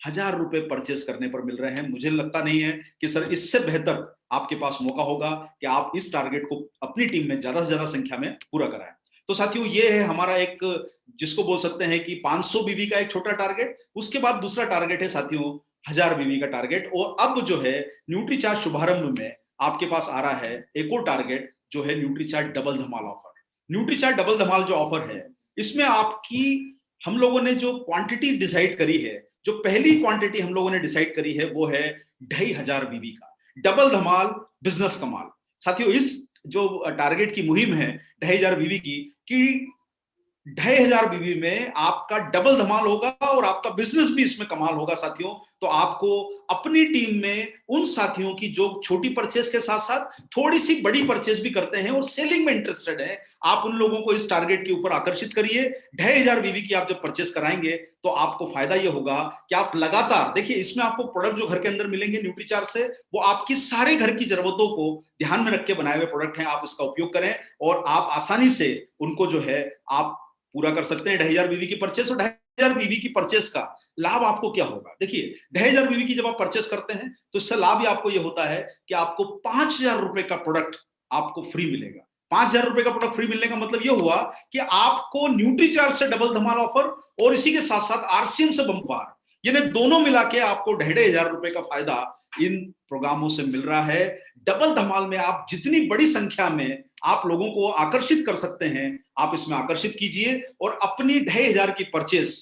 1000 रुपए परचेस करने पर मिल रहे हैं। मुझे लगता नहीं है कि सर इससे बेहतर आपके पास मौका होगा कि आप इस टारगेट को अपनी टीम में ज्यादा से ज्यादा संख्या में पूरा कराएं। तो साथियों ये है हमारा एक जिसको बोल सकते हैं कि 500 बीबी का एक छोटा टारगेट। उसके बाद दूसरा टारगेट है साथियों 1000 बीबी का टारगेट। और अब जो है न्यूट्रीचार्ज शुभारंभ में आपके पास आ रहा है एक और टारगेट जो है न्यूट्रीचार्ज डबल धमाल ऑफर। न्यूट्रीचार्ज डबल धमाल जो ऑफर है इसमें आपकी हम लोगों ने जो क्वांटिटी डिसाइड करी है, जो पहली क्वांटिटी हम लोगों ने डिसाइड करी है वो है 2500 बीबी का डबल धमाल बिजनेस कमाल। साथियों इस जो टारगेट की मुहिम है 2500 बीबी की कि 2500 बीबी में आपका डबल धमाल होगा और आपका बिजनेस भी इसमें कमाल होगा। साथियों तो आपको अपनी टीम में उन साथियों की जो छोटी परचेस के साथ साथ थोड़ी सी बड़ी परचेस भी करते हैं और सेलिंग में इंटरेस्टेड है, आप उन लोगों को इस टारगेट के ऊपर आकर्षित करिए। 2500 बीबी की आप जब परचेस कराएंगे तो आपको फायदा यह होगा कि आप लगातार देखिए इसमें आपको प्रोडक्ट जो घर के अंदर मिलेंगे न्यूट्रीचार्ज से वो आपकी सारे घर की जरूरतों को ध्यान में रख के बनाए हुए प्रोडक्ट हैं। आप इसका उपयोग करें और आप आसानी से उनको जो है आप पूरा कर सकते हैं 2500 बीबी की परचेस। और 2500 बीबी की परचेस का लाभ आपको क्या होगा, देखिए 2500 बीबी की जब आप परचेस करते हैं तो इससे लाभ ही आपको यह होता है कि आपको 5000 रुपए का प्रोडक्ट आपको फ्री मिलेगा। 5,000 रुपए का प्रोडक्ट फ्री मिलने का मतलब ये हुआ कि आपको न्यूट्रीचार्ज से डबल धमाल ऑफर और इसी के साथ साथ आरसीएम से बम्पर, यानी दोनों मिला के आपको 1,500 रुपए का फायदा इन प्रोग्रामों से मिल रहा है। डबल धमाल में आप जितनी बड़ी संख्या में आप लोगों को आकर्षित कर सकते हैं, आप इसमें आकर्षित कीजिए और अपनी 2,500 की परचेस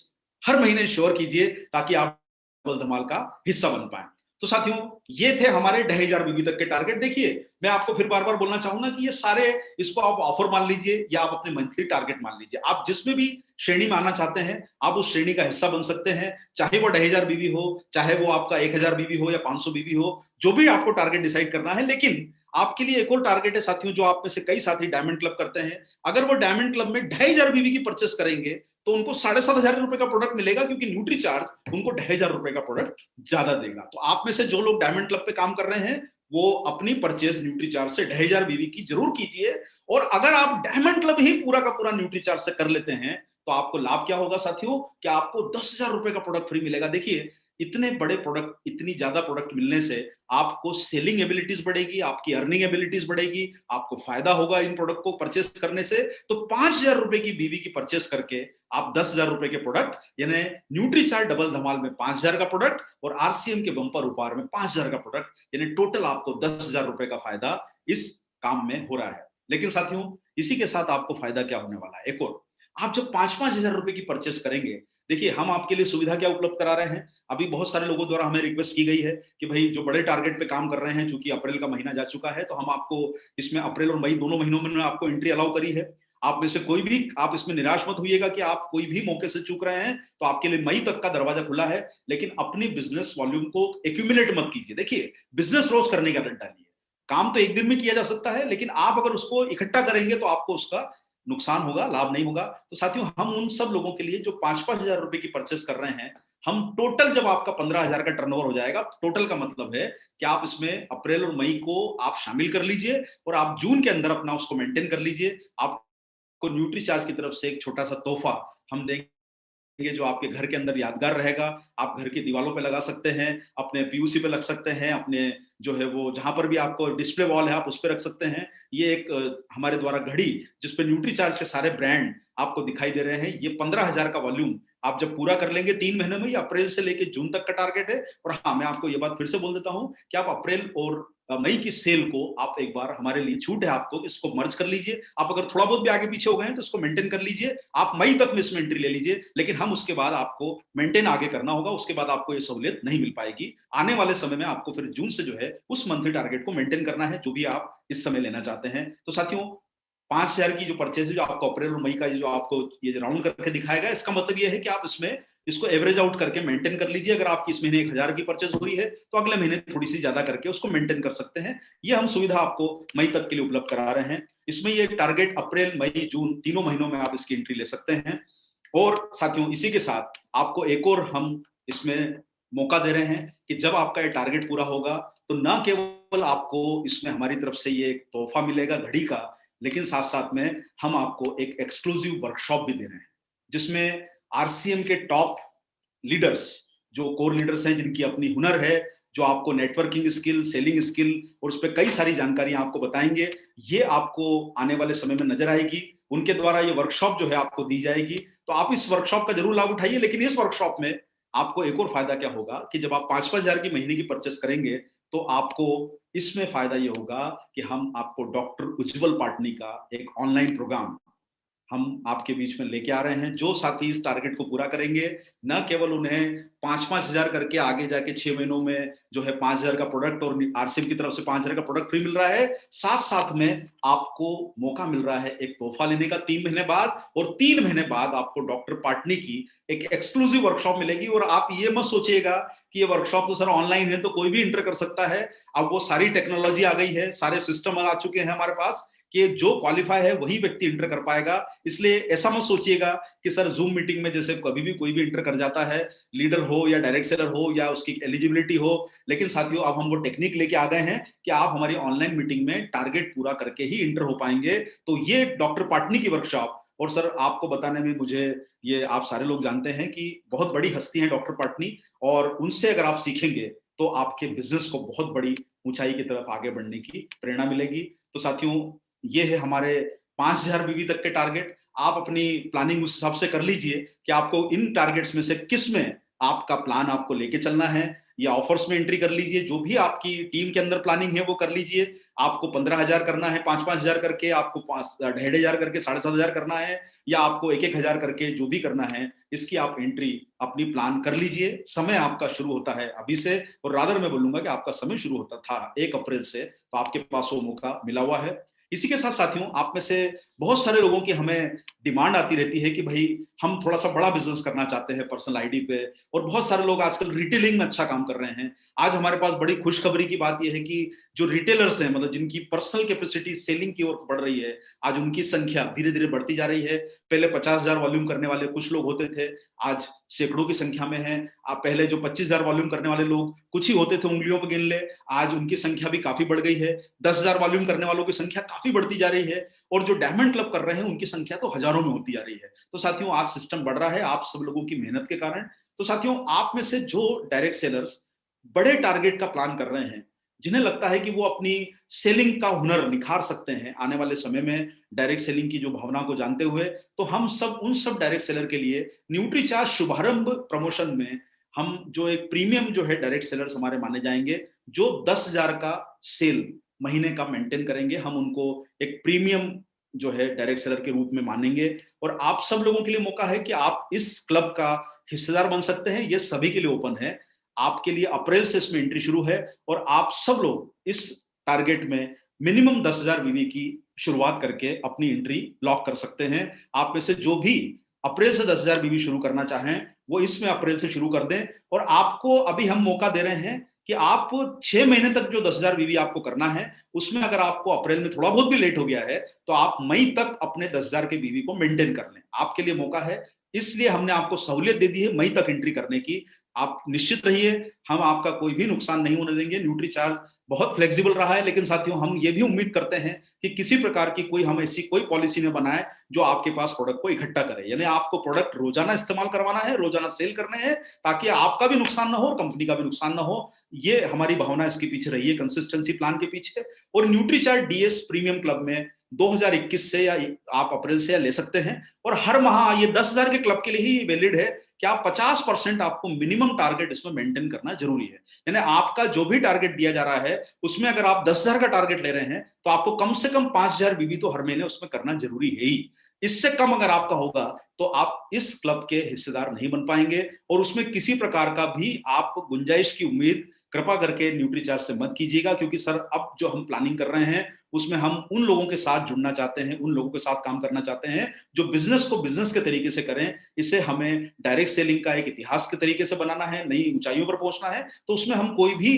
हर महीने श्योर कीजिए ताकि आप डबल धमाल का हिस्सा बन पाए। तो साथियों, ये थे हमारे 2,500 बीबी तक के टारगेट। देखिए, मैं आपको फिर बार बार बोलना चाहूंगा कि ये सारे, इसको आप ऑफर मान लीजिए या आप अपने मंथली टारगेट मान लीजिए। आप जिसमें भी श्रेणी में आना चाहते हैं, आप उस श्रेणी का हिस्सा बन सकते हैं, चाहे वो 2,500 बीबी हो, चाहे वो आपका 1,000 बीबी हो या 500 बीबी हो, जो भी आपको टारगेट डिसाइड करना है। लेकिन आपके लिए एक और टारगेट है साथियों, जो आप में से कई साथी डायमंड क्लब करते हैं। अगर वो डायमंड क्लब में 2,500 बीबी की परचेस करेंगे तो उनको 7,500 रुपए का प्रोडक्ट मिलेगा, क्योंकि न्यूट्री चार्ज उनको 2,500 रुपए का प्रोडक्ट ज्यादा देगा। तो आप में से जो लोग डायमंड क्लब पे काम कर रहे हैं, वो अपनी परचेज न्यूट्री चार्ज से 2,500 बीबी की जरूर कीजिए। और अगर आप डायमंड क्लब ही पूरा का पूरा न्यूट्री चार्ज से कर लेते हैं, तो आपको लाभ क्या होगा साथियों, कि आपको 10,000 रुपए का प्रोडक्ट फ्री मिलेगा। देखिए, इतने बड़े प्रोडक्ट, इतनी ज्यादा प्रोडक्ट मिलने से आपको सेलिंग एबिलिटीज बढ़ेगी, आपकी अर्निंग एबिलिटीज बढ़ेगी, आपको फायदा होगा इन प्रोडक्ट को परचेस करने से। तो 5,000 रुपए की बीबी की परचेस करके आप 10,000 रुपए के प्रोडक्ट, यानी न्यूट्रीचार्ज डबल धमाल में 5,000 का प्रोडक्ट और आरसीएम के बंपर उपहार में 5,000 का प्रोडक्ट, यानी टोटल आपको 10,000 रुपए का फायदा इस काम में हो रहा है। लेकिन साथियों, इसी के साथ आपको फायदा क्या होने वाला है, एक और, आप जब 5,000 रुपए की परचेस करेंगे, देखिए हम आपके लिए सुविधा क्या उपलब्ध करा रहे हैं। अभी बहुत सारे लोगों द्वारा हमें रिक्वेस्ट की गई है कि भाई जो बड़े टारगेट पे काम कर रहे हैं, चूंकि अप्रैल का महीना जा चुका है, तो हम आपको इसमें अप्रैल और मई दोनों महीनों में आपको एंट्री अलाउ करी है। आप में से कोई भी, आप इसमें निराश मत होइएगा कि आप कोई भी मौके से चूक रहे हैं, तो आपके लिए मई तक का दरवाजा खुला है। लेकिन अपनी बिजनेस वॉल्यूम को एक्यूमुलेट मत कीजिए। देखिए, बिजनेस रोज करने का डंडा नहीं है, काम तो एक दिन में किया जा सकता है, लेकिन आप अगर उसको इकट्ठा करेंगे तो आपको उसका नुकसान होगा, लाभ नहीं होगा। तो साथियों, हम उन सब लोगों के लिए जो 5,000 रुपए की परचेस कर रहे हैं, हम टोटल जब आपका 15,000 का टर्नओवर हो जाएगा, टोटल का मतलब है कि आप इसमें अप्रैल और मई को आप शामिल कर लीजिए और आप जून के अंदर अपना उसको मेंटेन कर लीजिए। आपको न्यूट्री चार्ज की तरफ से एक छोटा सा तोहफा हम देंगे, जो आपके घर के अंदर यादगार रहेगा। आप घर की दीवारों पे लगा सकते हैं, अपने पीयूसी पे लग सकते हैं, अपने जो है वो जहां पर भी आपको डिस्प्ले वॉल है आप उस पे रख सकते हैं। ये एक हमारे द्वारा घड़ी, जिसपे न्यूट्री चार्ज के सारे ब्रांड आपको दिखाई दे रहे हैं। ये 15,000 का वॉल्यूम आप जब पूरा कर लेंगे 3 महीने में, ये अप्रैल से लेके जून तक का टारगेट है। और हाँ, मैं आपको ये बात फिर से बोल देता हूं कि आप अप्रैल और मई की सेल को आप एक बार, हमारे लिए छूट है आपको, इसको मर्ज कर लीजिए। आप अगर थोड़ा बहुत भी आगे पीछे हो गए हैं तो इसको मेंटेन कर लीजिए। आप मई तक में इसमें एंट्री ले लीजिए, लेकिन हम उसके बाद आपको मेंटेन आगे करना होगा, उसके बाद आपको ये सहूलियत नहीं मिल पाएगी। आने वाले समय में आपको फिर जून से जो है उस मंथली टारगेट को मेंटेन करना है, जो भी आप इस समय लेना चाहते हैं। तो साथियों, 5,000 की जो परचेज है, जो आपको अप्रैल और मई का जो आपको ये राउंड करके दिखाएगा, इसका मतलब ये है कि आप इसमें इसको एवरेज आउट करके मेंटेन कर लीजिए। अगर आपकी इस महीने 1,000 की परचेज हुई है, तो अगले महीने थोड़ी सी ज्यादा करके उसको मेंटेन कर सकते हैं। ये हम सुविधा आपको मई तक के लिए उपलब्ध करा रहे हैं। इसमें ये टारगेट अप्रैल, मई, जून तीनों महीनों में आप इसकी एंट्री ले सकते हैं। और साथियों, इसी के साथ आपको एक और हम इसमें मौका दे रहे हैं कि जब आपका ये टारगेट पूरा होगा, तो न केवल आपको इसमें हमारी तरफ से ये एक तोहफा मिलेगा घड़ी का, लेकिन साथ साथ में हम आपको एक एक्सक्लूसिव वर्कशॉप भी दे रहे हैं, जिसमें आरसीएम के टॉप लीडर्स, जो कोर लीडर्स हैं, जिनकी अपनी हुनर है, जो आपको नेटवर्किंग स्किल, सेलिंग स्किल और उस पर कई सारी जानकारियां आपको बताएंगे। ये आपको आने वाले समय में नजर आएगी। उनके द्वारा ये वर्कशॉप जो है आपको दी जाएगी। तो आप इस वर्कशॉप का जरूर लाभ उठाइए। लेकिन इस वर्कशॉप में आपको एक और फायदा क्या होगा कि जब आप 5,000 की महीने की परचेस करेंगे, तो आपको इसमें फायदा ये होगा कि हम आपको डॉक्टर उज्जवल पाटनी का एक ऑनलाइन प्रोग्राम हम आपके बीच में लेके आ रहे हैं। जो साथी इस टारगेट को पूरा करेंगे, न केवल उन्हें 5,000 करके आगे जाके 6 महीनों में जो है 5,000 का प्रोडक्ट और आरसीएम की तरफ से 5,000 का प्रोडक्ट फ्री मिल रहा है, साथ साथ में आपको मौका मिल रहा है एक तोहफा लेने का 3 महीने बाद। और 3 महीने बाद आपको डॉक्टर पाटनी की एक एक्सक्लूसिव वर्कशॉप मिलेगी। और आप ये मत सोचिएगा कि ये वर्कशॉप तो सर ऑनलाइन है तो कोई भी इंटर कर सकता है। अब वो सारी टेक्नोलॉजी आ गई है, सारे सिस्टम आ चुके हैं हमारे पास कि जो क्वालिफाई है वही व्यक्ति इंटर कर पाएगा। इसलिए ऐसा मत सोचिएगा कि सर जूम मीटिंग में जैसे कभी भी कोई भी इंटर कर जाता है, लीडर हो या डायरेक्ट सेलर हो या उसकी एलिजिबिलिटी हो। लेकिन साथियों, अब हम वो टेक्निक लेके आ गए हैं कि आप हमारी ऑनलाइन मीटिंग में टारगेट पूरा करके ही इंटर हो पाएंगे। तो ये डॉक्टर पाटनी की वर्कशॉप, और सर आपको बताने में मुझे, ये आप सारे लोग जानते हैं कि बहुत बड़ी हस्ती है डॉक्टर पाटनी, और उनसे अगर आप सीखेंगे तो आपके बिजनेस को बहुत बड़ी ऊंचाई की तरफ आगे बढ़ने की प्रेरणा मिलेगी। तो साथियों, ये है हमारे 5000 बीवी तक के टारगेट। आप अपनी प्लानिंग उस हिसाब से कर लीजिए कि आपको इन टारगेट्स में से किस में आपका प्लान आपको लेके चलना है, या ऑफर्स में एंट्री कर लीजिए। जो भी आपकी टीम के अंदर प्लानिंग है वो कर लीजिए। आपको 15,000 करना है 5,000 करके, आपको 5,500 करके 7,500 करना है, या आपको 1,000 करके जो भी करना है, इसकी आप एंट्री अपनी प्लान कर लीजिए। समय आपका शुरू होता है अभी से, और रादर मैं बोलूंगा कि आपका समय शुरू होता था 1 अप्रैल से, तो आपके पास वो मौका मिला हुआ है। इसी के साथ साथियों, आप में से बहुत सारे लोगों की हमें डिमांड आती रहती है कि भाई हम थोड़ा सा बड़ा बिजनेस करना चाहते हैं पर्सनल आईडी पे, और बहुत सारे लोग आजकल रिटेलिंग में अच्छा काम कर रहे हैं। आज हमारे पास बड़ी खुशखबरी की बात यह है कि जो रिटेलर्स हैं, मतलब जिनकी पर्सनल कैपेसिटी सेलिंग की ओर बढ़ रही है, आज उनकी संख्या धीरे धीरे बढ़ती जा रही है। पहले 50,000 वॉल्यूम करने वाले कुछ लोग होते थे, आज सैकड़ों की संख्या में हैं। आप पहले जो 25,000 वॉल्यूम करने वाले लोग कुछ ही होते थे, उंगलियों पर गिन ले, आज उनकी संख्या भी काफी बढ़ गई है। 10,000 वॉल्यूम करने वालों की संख्या काफी बढ़ती जा रही है, और जो डायमंड क्लब कर रहे हैं उनकी संख्या तो हजारों में होती जा रही है। तो साथियों, आज सिस्टम बढ़ रहा है आप सब लोगों की मेहनत के कारण। तो साथियों, आप में से जो डायरेक्ट सेलर्स बड़े टारगेट का प्लान कर रहे हैं, जिन्हें लगता है कि वो अपनी सेलिंग का हुनर निखार सकते हैं आने वाले समय में डायरेक्ट सेलिंग की जो भावना को जानते हुए, तो हम सब उन सब डायरेक्ट सेलर के लिए न्यूट्रीचार्ज शुभारंभ प्रमोशन में हम जो एक प्रीमियम जो है डायरेक्ट सेलर्स हमारे माने जाएंगे, जो 10,000 का सेल महीने का मेंटेन करेंगे, हम उनको एक प्रीमियम जो है डायरेक्ट सेलर के रूप में मानेंगे। और आप सब लोगों के लिए मौका है कि आप इस क्लब का हिस्सेदार बन सकते हैं। ये सभी के लिए ओपन है। आपके लिए अप्रैल से इसमें एंट्री शुरू है, और आप सब लोग इस टारगेट में मिनिमम 10,000 बीवी की शुरुआत करके अपनी एंट्री लॉक कर सकते हैं। आप में से जो भी अप्रैल से 10,000 बीवी शुरू करना चाहें, वो इसमें अप्रैल से शुरू कर दें। और आपको अभी हम मौका दे रहे हैं कि आप 6 महीने तक जो 10,000 बीवी आपको करना है, उसमें अगर आपको अप्रैल में थोड़ा बहुत भी लेट हो गया है, तो आप मई तक अपने 10,000 के बीवी को मेंटेन कर लें। आपके लिए मौका है, इसलिए हमने आपको सहूलियत दे दी है मई तक एंट्री करने की। आप निश्चित रहिए, हम आपका कोई भी नुकसान नहीं होने देंगे। न्यूट्रीचार्ज बहुत फ्लेक्सिबल रहा है, लेकिन साथियों, हम ये भी उम्मीद करते हैं कि किसी प्रकार की कोई हम ऐसी कोई पॉलिसी न बनाए जो आपके पास प्रोडक्ट को इकट्ठा करे। यानी आपको प्रोडक्ट रोजाना इस्तेमाल करवाना है, रोजाना सेल करने हैं, ताकि आपका भी नुकसान ना हो और कंपनी का भी नुकसान ना हो। ये हमारी भावना इसके पीछे रही है, कंसिस्टेंसी प्लान के पीछे। और न्यूट्रीचार्ज डीएस प्रीमियम क्लब में 2021 से, या आप अप्रैल से ले सकते हैं, और हर माह ये 10,000 के क्लब के लिए ही वैलिड है कि आप 50% आपको मिनिमम टारगेट इसमें मेंटेन करना जरूरी है। यानी आपका जो भी टारगेट दिया जा रहा है, उसमें अगर आप 10,000 का टारगेट ले रहे हैं, तो आपको कम से कम 5,000 बीवी तो हर महीने उसमें करना जरूरी है ही। इससे कम अगर आपका होगा तो आप इस क्लब के हिस्सेदार नहीं बन पाएंगे, और उसमें किसी प्रकार का भी आप गुंजाइश की उम्मीद कृपा करके न्यूट्रीचार्ज से मत कीजिएगा। क्योंकि सर, अब जो हम प्लानिंग कर रहे हैं उसमें हम उन लोगों के साथ जुड़ना चाहते हैं, उन लोगों के साथ काम करना चाहते हैं जो बिजनेस को बिजनेस के तरीके से करें। इसे हमें डायरेक्ट सेलिंग का एक इतिहास के तरीके से बनाना है, नई ऊंचाइयों पर पहुंचना है। तो उसमें हम कोई भी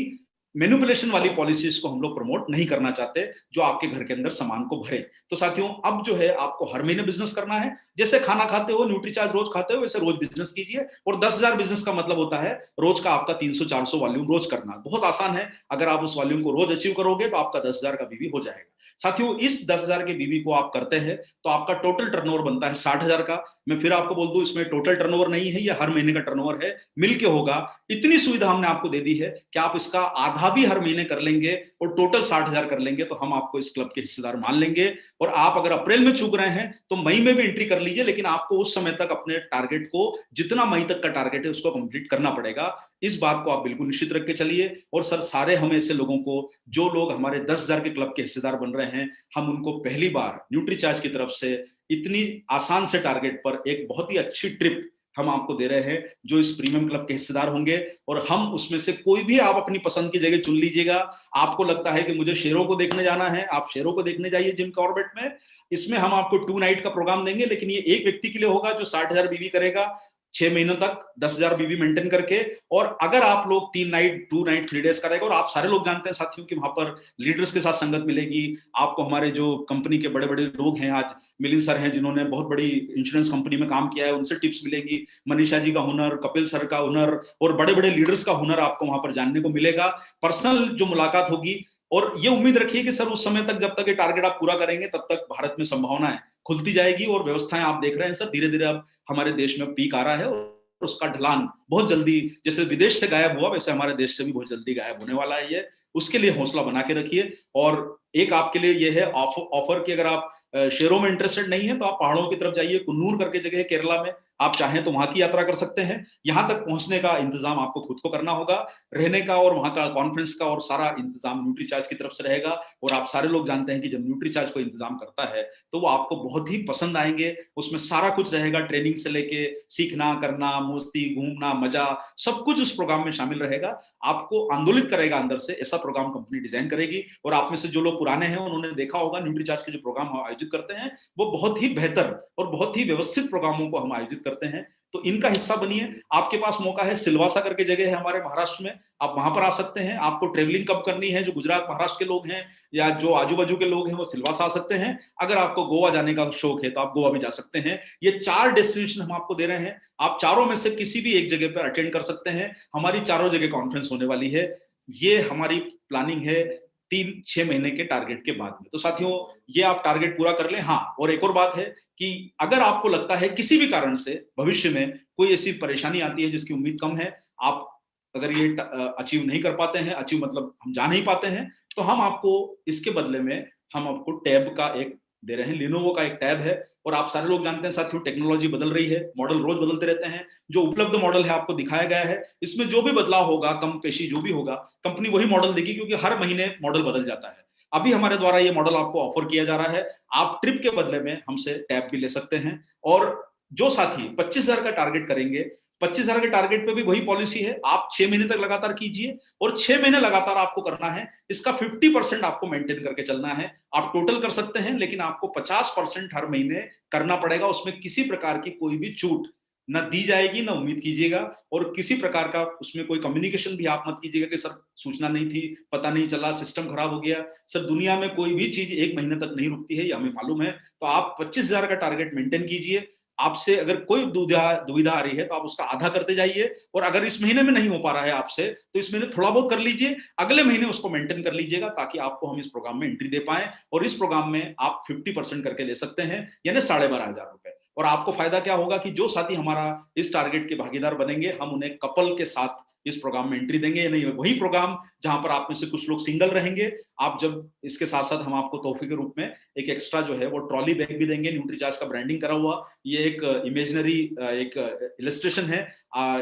मैनिपुलेशन वाली पॉलिसीज को हम लोग प्रमोट नहीं करना चाहते जो आपके घर के अंदर सामान को भरे। तो साथियों, अब जो है आपको हर महीने बिजनेस करना है। जैसे खाना खाते हो, न्यूट्रीचार्ज रोज खाते हो, वैसे रोज बिजनेस कीजिए। और 10,000 बिजनेस का मतलब होता है रोज का आपका 300-400 वॉल्यूम रोज करना। बहुत आसान है, अगर आप उस वॉल्यूम को रोज अचीव करोगे तो आपका 10,000 का बीवी हो जाएगा। साथियों, इस 10,000 के बीवी को आप करते हैं तो आपका टोटल टर्नओवर बनता है 60,000 का। मैं फिर आपको बोल दूं, इसमें टोटल टर्नओवर नहीं है, ये हर महीने का टर्नओवर है, मिलके होगा। इतनी सुविधा हमने आपको दे दी है कि आप इसका आधा भी हर महीने कर लेंगे और टोटल 60,000 कर लेंगे, तो हम आपको इस क्लब के हिस्सेदार मान लेंगे। और आप अगर अप्रैल में चूक रहे हैं तो मई में भी एंट्री कर लीजिए, लेकिन आपको उस समय तक अपने टारगेट को, जितना मई तक का टारगेट है, उसको कंप्लीट करना पड़ेगा। इस बात को आप बिल्कुल निश्चित रख के चलिए। और सर, सारे हम ऐसे लोगों को, जो लोग हमारे 10,000 के क्लब के हिस्सेदार बन रहे हैं, हम उनको पहली बार न्यूट्रीचार्ज की तरफ से इतनी आसान से टारगेट पर एक बहुत ही अच्छी ट्रिप हम आपको दे रहे हैं, जो इस प्रीमियम क्लब के हिस्सेदार होंगे। और हम उसमें से कोई भी आप अपनी पसंद की जगह चुन लीजिएगा। आपको लगता है कि मुझे शेरों को देखने जाना है, आप शेरों को देखने जाइए जिम कॉर्बेट में। इसमें हम आपको 2 नाइट का प्रोग्राम देंगे, लेकिन ये एक व्यक्ति के लिए होगा जो 60,000 बीवी करेगा 6 महीनों तक 10,000 बीवी मेंटेन करके। और अगर आप लोग 2 नाइट 3 डेज करेगा, और आप सारे लोग जानते हैं साथियों कि वहां पर लीडर्स के साथ संगत मिलेगी आपको। हमारे जो कंपनी के बड़े बड़े लोग हैं, आज मिलिंद सर हैं जिन्होंने बहुत बड़ी इंश्योरेंस कंपनी में काम किया है, उनसे टिप्स मिलेगी। मनीषा जी का हुनर, कपिल सर का हुनर, और बड़े बड़े लीडर्स का हुनर आपको वहां पर जानने को मिलेगा। पर्सनल जो मुलाकात होगी। और ये उम्मीद रखिए कि सर, उस समय तक, जब तक ये टारगेट आप पूरा करेंगे, तब तक भारत में संभावनाएं खुलती जाएगी। और व्यवस्थाएं आप देख रहे हैं सर, धीरे धीरे अब हमारे देश में पीक आ रहा है, और उसका ढलान बहुत जल्दी, जैसे विदेश से गायब हुआ, वैसे हमारे देश से भी बहुत जल्दी गायब होने वाला है। ये उसके लिए हौसला बना के रखिए। और एक आपके लिए ये है ऑफर कि अगर आप शेयरों में इंटरेस्टेड नहीं है तो आप पहाड़ों की तरफ जाइए। कुन्नूर करके जगह है केरला में, आप चाहें तो वहां की यात्रा कर सकते हैं। यहां तक पहुंचने का इंतजाम आपको खुद को करना होगा, रहने का और वहां का कॉन्फ्रेंस का और सारा इंतजाम न्यूट्रीचार्ज की तरफ से रहेगा। और आप सारे लोग जानते हैं कि जब न्यूट्रीचार्ज को इंतजाम करता है तो वो आपको बहुत ही पसंद आएंगे। उसमें सारा कुछ रहेगा, ट्रेनिंग से लेके सीखना, करना, मस्ती, घूमना, मजा, सब कुछ उस प्रोग्राम में शामिल रहेगा। आपको आंदोलित करेगा अंदर से, ऐसा प्रोग्राम कंपनी डिजाइन करेगी। और आप में से जो लोग पुराने हैं उन्होंने देखा होगा न्यूट्रीचार्ज के जो प्रोग्राम हम आयोजित करते हैं वो बहुत ही बेहतर और बहुत ही व्यवस्थित प्रोग्रामों को हम आयोजित करते हैं। तो इनका हिस्सा बनिए। आपके पास मौका है, सिलवासा करके जगह है हमारे महाराष्ट्र में, आप वहां पर आ सकते हैं। आपको ट्रेवलिंग कब करनी है, जो गुजरात महाराष्ट्र के लोग हैं या जो आजू बाजू के लोग हैं वो सिलवासा आ सकते हैं। अगर आपको गोवा जाने का शौक है तो आप गोवा भी जा सकते हैं। ये 4 डेस्टिनेशन हम आपको दे रहे हैं, आप चारों में से किसी भी एक जगह पर अटेंड कर सकते हैं। हमारी चारों जगह कॉन्फ्रेंस होने वाली है। ये हमारी प्लानिंग है 3-6 महीने के टारगेट के बाद में। तो साथियों, ये आप टारगेट पूरा कर लें। हाँ, और एक और बात है कि अगर आपको लगता है किसी भी कारण से भविष्य में कोई ऐसी परेशानी आती है जिसकी उम्मीद कम है, आप अगर ये अचीव नहीं कर पाते हैं, अचीव मतलब हम जा नहीं पाते हैं, तो हम आपको इसके बदले में हम आपको टैब का एक दे रहे हैं। लिनोवो का एक टैब है। और आप सारे लोग जानते हैं साथियों, टेक्नोलॉजी बदल रही है, मॉडल रोज बदलते रहते हैं। जो उपलब्ध मॉडल है आपको दिखाया गया है, इसमें जो भी बदलाव होगा, कम पेशी जो भी होगा, कंपनी वही मॉडल देगी, क्योंकि हर महीने मॉडल बदल जाता है। अभी हमारे द्वारा ये मॉडल आपको ऑफर किया जा रहा है। आप ट्रिप के बदले में हमसे टैब भी ले सकते हैं। और जो साथी 25,000 का टारगेट करेंगे, 25,000 के टारगेट पे भी वही पॉलिसी है, आप 6 महीने तक लगातार कीजिए और 6 महीने लगातार आपको करना है। इसका 50% आपको मेंटेन करके चलना है। आप टोटल कर सकते हैं, लेकिन आपको 50% हर महीने करना पड़ेगा। उसमें किसी प्रकार की कोई भी छूट न दी जाएगी, न उम्मीद कीजिएगा। और किसी प्रकार का उसमें कोई कम्युनिकेशन भी आप मत कीजिएगा कि सर सूचना नहीं थी, पता नहीं चला, सिस्टम खराब हो गया। सर, दुनिया में कोई भी चीज 1 महीने तक नहीं रुकती है, ये हमें मालूम है। तो आप 25,000 का टारगेट मेंटेन कीजिए। आपसे अगर कोई दुविधा आ रही है तो आप उसका आधा करते जाइए। और अगर इस महीने में नहीं हो पा रहा है आपसे, तो इस महीने थोड़ा बहुत कर लीजिए, अगले महीने उसको मेंटेन कर लीजिएगा, ताकि आपको हम इस प्रोग्राम में एंट्री दे पाए। और इस प्रोग्राम में आप 50% करके ले सकते हैं, यानी 12,500 रुपए। और आपको फायदा क्या होगा कि जो साथी हमारा इस टारगेट के भागीदार बनेंगे, हम उन्हें कपल के साथ इस प्रोग्राम में एंट्री देंगे। नहीं, वही प्रोग्राम जहां पर आप में से कुछ लोग सिंगल रहेंगे। आप जब इसके साथ साथ हम आपको तोहफे के रूप में एक एक्स्ट्रा जो है वो ट्रॉली बैग भी देंगे, न्यूट्रीचार्ज का ब्रांडिंग करा हुआ। ये एक इमेजिनरी एक इलस्ट्रेशन है,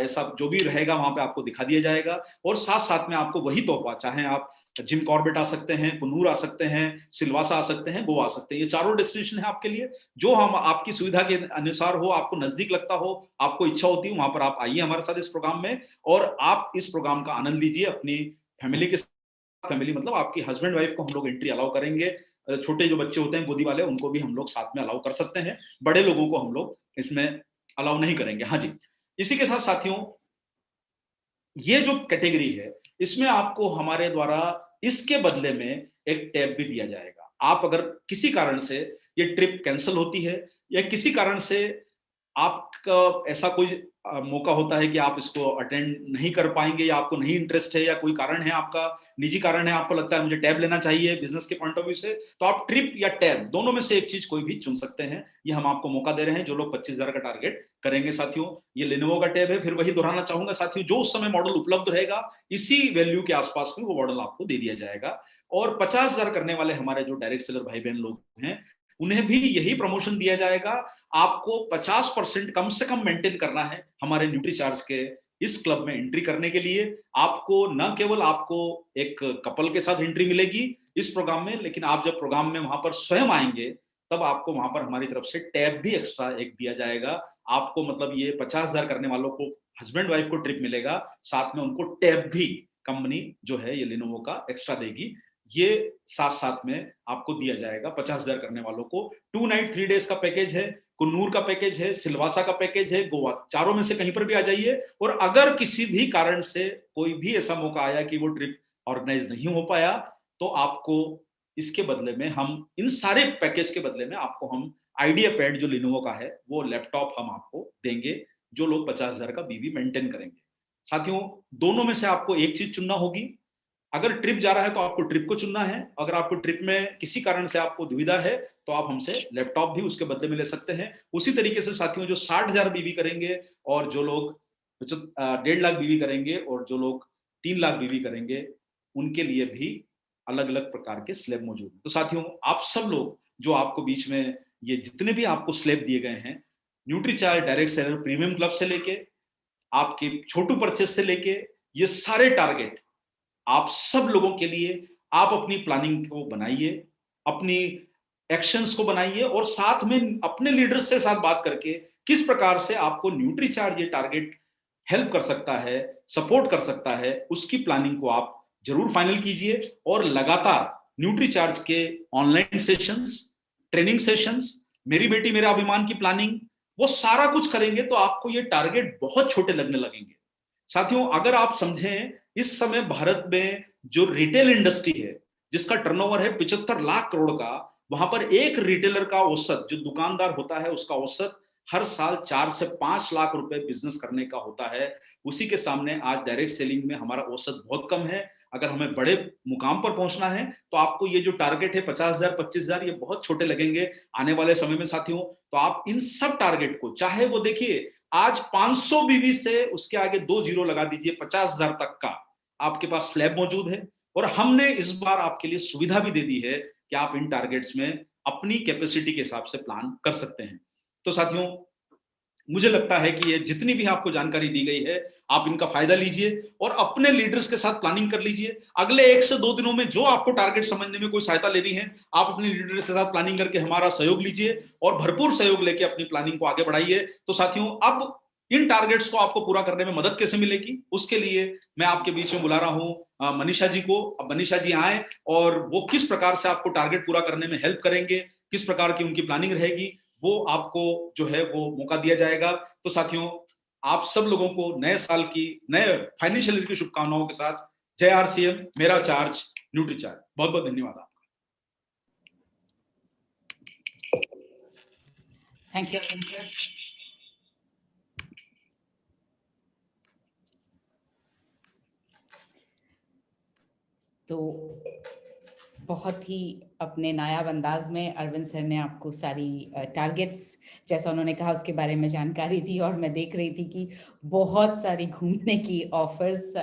ऐसा जो भी रहेगा वहां पे आपको दिखा दिया जाएगा। और साथ साथ में आपको वही तोहफा, चाहे आप जिम कॉर्बेट आ सकते हैं, कुन्नूर आ सकते हैं, सिलवासा आ सकते हैं, गोवा आ सकते हैं। ये चारों डेस्टिनेशन है आपके लिए, जो हम आपकी सुविधा के अनुसार हो, आपको नजदीक लगता हो, आपको इच्छा होती है, वहां पर आप आइए हमारे साथ इस प्रोग्राम में। और आप इस प्रोग्राम का आनंद लीजिए अपनी फैमिली के साथ। फैमिली मतलब आपकी हस्बैंड वाइफ को हम लोग एंट्री अलाउ करेंगे। छोटे जो बच्चे होते हैं गोदी वाले, उनको भी हम लोग साथ में अलाउ कर सकते हैं। बड़े लोगों को हम लोग इसमें अलाउ नहीं करेंगे। हाँ जी, इसी के साथ साथियों, ये जो कैटेगरी है, इसमें आपको हमारे द्वारा इसके बदले में एक टैब भी दिया जाएगा। आप अगर किसी कारण से ये ट्रिप कैंसिल होती है, या किसी कारण से आपका ऐसा कोई मौका होता है कि आप इसको अटेंड नहीं कर पाएंगे, या आपको नहीं इंटरेस्ट है, या कोई कारण है, आपका निजी कारण है, आपको लगता है मुझे टैब लेना चाहिए बिजनेस के पॉइंट ऑफ व्यू से, तो आप ट्रिप या टैब दोनों में से एक चीज कोई भी चुन सकते हैं। ये हम आपको मौका दे रहे हैं, जो लोग 25,000 का टारगेट करेंगे। साथियों, ये लेनोवो का टैब है। फिर वही दोहराना चाहूंगा साथियों, जो उस समय मॉडल उपलब्ध रहेगा, इसी वैल्यू के आसपास में वो मॉडल आपको दे दिया जाएगा। और 50,000 करने वाले हमारे जो डायरेक्ट सेलर भाई बहन लोग हैं, उन्हें भी यही प्रमोशन दिया जाएगा। आपको 50% कम से कम मेंटेन करना है हमारे न्यूट्रीचार्ज के इस क्लब में एंट्री करने के लिए। आपको न केवल आपको एक कपल के साथ एंट्री मिलेगी इस प्रोग्राम में, लेकिन आप जब प्रोग्राम में वहां पर स्वयं आएंगे, तब आपको वहां पर हमारी तरफ से टैब भी एक्स्ट्रा एक दिया जाएगा। आपको मतलब ये 50,000 करने वालों को हस्बैंड वाइफ को ट्रिप मिलेगा, साथ में उनको टैब भी कंपनी जो है ये लिनोवो का एक्स्ट्रा देगी। ये साथ साथ में आपको दिया जाएगा 50,000 करने वालों को। 2 नाइट 3 डेज का पैकेज है, कुन्नूर का पैकेज है, सिलवासा का पैकेज है, गोवा, चारों में से कहीं पर भी आ जाइए। और अगर किसी भी कारण से कोई भी ऐसा मौका आया कि वो ट्रिप ऑर्गेनाइज नहीं हो पाया, तो आपको इसके बदले में हम इन सारे पैकेज के बदले में आपको हम आइडिया पैड जो लिनोवो का है वो लैपटॉप हम आपको देंगे, जो लोग 50,000 का बीवी मेंटेन करेंगे। साथियों, दोनों में से आपको एक चीज चुनना होगी। अगर ट्रिप जा रहा है तो आपको ट्रिप को चुनना है। अगर आपको ट्रिप में किसी कारण से आपको दुविधा है, तो आप हमसे लैपटॉप भी उसके बदले में ले सकते हैं। उसी तरीके से साथियों, जो 60,000 बीवी करेंगे, और जो लोग 1.5 लाख बीवी करेंगे, और जो लोग 3 लाख बीवी करेंगे, उनके लिए भी अलग अलग प्रकार के स्लैब मौजूद हैं। तो साथियों, आप सब लोग जो आपको बीच में ये जितने भी आपको स्लैब दिए गए हैं, Nutricharge direct seller premium club से लेके आपके छोटू परचेस से लेके ये सारे टारगेट आप सब लोगों के लिए, आप अपनी प्लानिंग को बनाइए, अपनी एक्शंस को बनाइए और साथ में अपने लीडर्स से साथ बात करके किस प्रकार से आपको न्यूट्रीचार्ज ये टारगेट हेल्प कर सकता है, सपोर्ट कर सकता है, उसकी प्लानिंग को आप जरूर फाइनल कीजिए और लगातार न्यूट्रीचार्ज के ऑनलाइन सेशंस, ट्रेनिंग सेशंस, मेरी बेटी मेरा अभिमान की प्लानिंग, वो सारा कुछ करेंगे तो आपको ये टारगेट बहुत छोटे लगने लगेंगे। साथियों, अगर आप समझें इस समय भारत में जो रिटेल इंडस्ट्री है जिसका टर्नओवर है 75 लाख करोड़ का, वहां पर एक रिटेलर का औसत, जो दुकानदार होता है उसका औसत हर साल 4 से 5 लाख रुपए बिजनेस करने का होता है। उसी के सामने आज डायरेक्ट सेलिंग में हमारा औसत बहुत कम है। अगर हमें बड़े मुकाम पर पहुंचना है तो आपको ये जो टारगेट है 50,000 25,000 ये बहुत छोटे लगेंगे आने वाले समय में साथियों। तो आप इन सब टारगेट को, चाहे वो देखिए आज 500 बीवी से उसके आगे 2 जीरो लगा दीजिए, 50,000 तक का आपके पास स्लैब मौजूद है और हमने इस बार आपके लिए सुविधा भी दे दी है कि आप इन टारगेट्स में अपनी कैपेसिटी के हिसाब से प्लान कर सकते हैं। तो साथियों, मुझे लगता है कि ये जितनी भी आपको जानकारी दी गई है आप इनका फायदा लीजिए और अपने लीडर्स के साथ प्लानिंग कर लीजिए। अगले 1 से 2 दिनों में जो आपको टारगेट समझने में कोई सहायता लेनी है, आप अपने लीडर्स के साथ प्लानिंग करके हमारा सहयोग लीजिए और भरपूर सहयोग लेके अपनी प्लानिंग को आगे बढ़ाइए। तो साथियों, अब इन टारगेट्स को आपको पूरा करने में मदद कैसे मिलेगी, उसके लिए मैं आपके बीच में बुला रहा हूं मनीषा जी को। अब मनीषा जी आए और वो किस प्रकार से आपको टारगेट पूरा करने में हेल्प करेंगे, किस प्रकार की उनकी प्लानिंग रहेगी, वो आपको जो है वो मौका दिया जाएगा। तो साथियों, आप सब लोगों को नए साल की, नए फाइनेंशियल ईयर की शुभकामनाओं के साथ जय आरसीएम, मेरा चार्ज, न्यूट्रीचार्ज। बहुत बहुत धन्यवाद आपका। Thank you Arvind sir. तो बहुत ही अपने नायाब अंदाज में अरविंद सर ने आपको सारी टारगेट्स, जैसा उन्होंने कहा उसके बारे में जानकारी दी और मैं देख रही थी कि बहुत सारी घूमने की ऑफर्स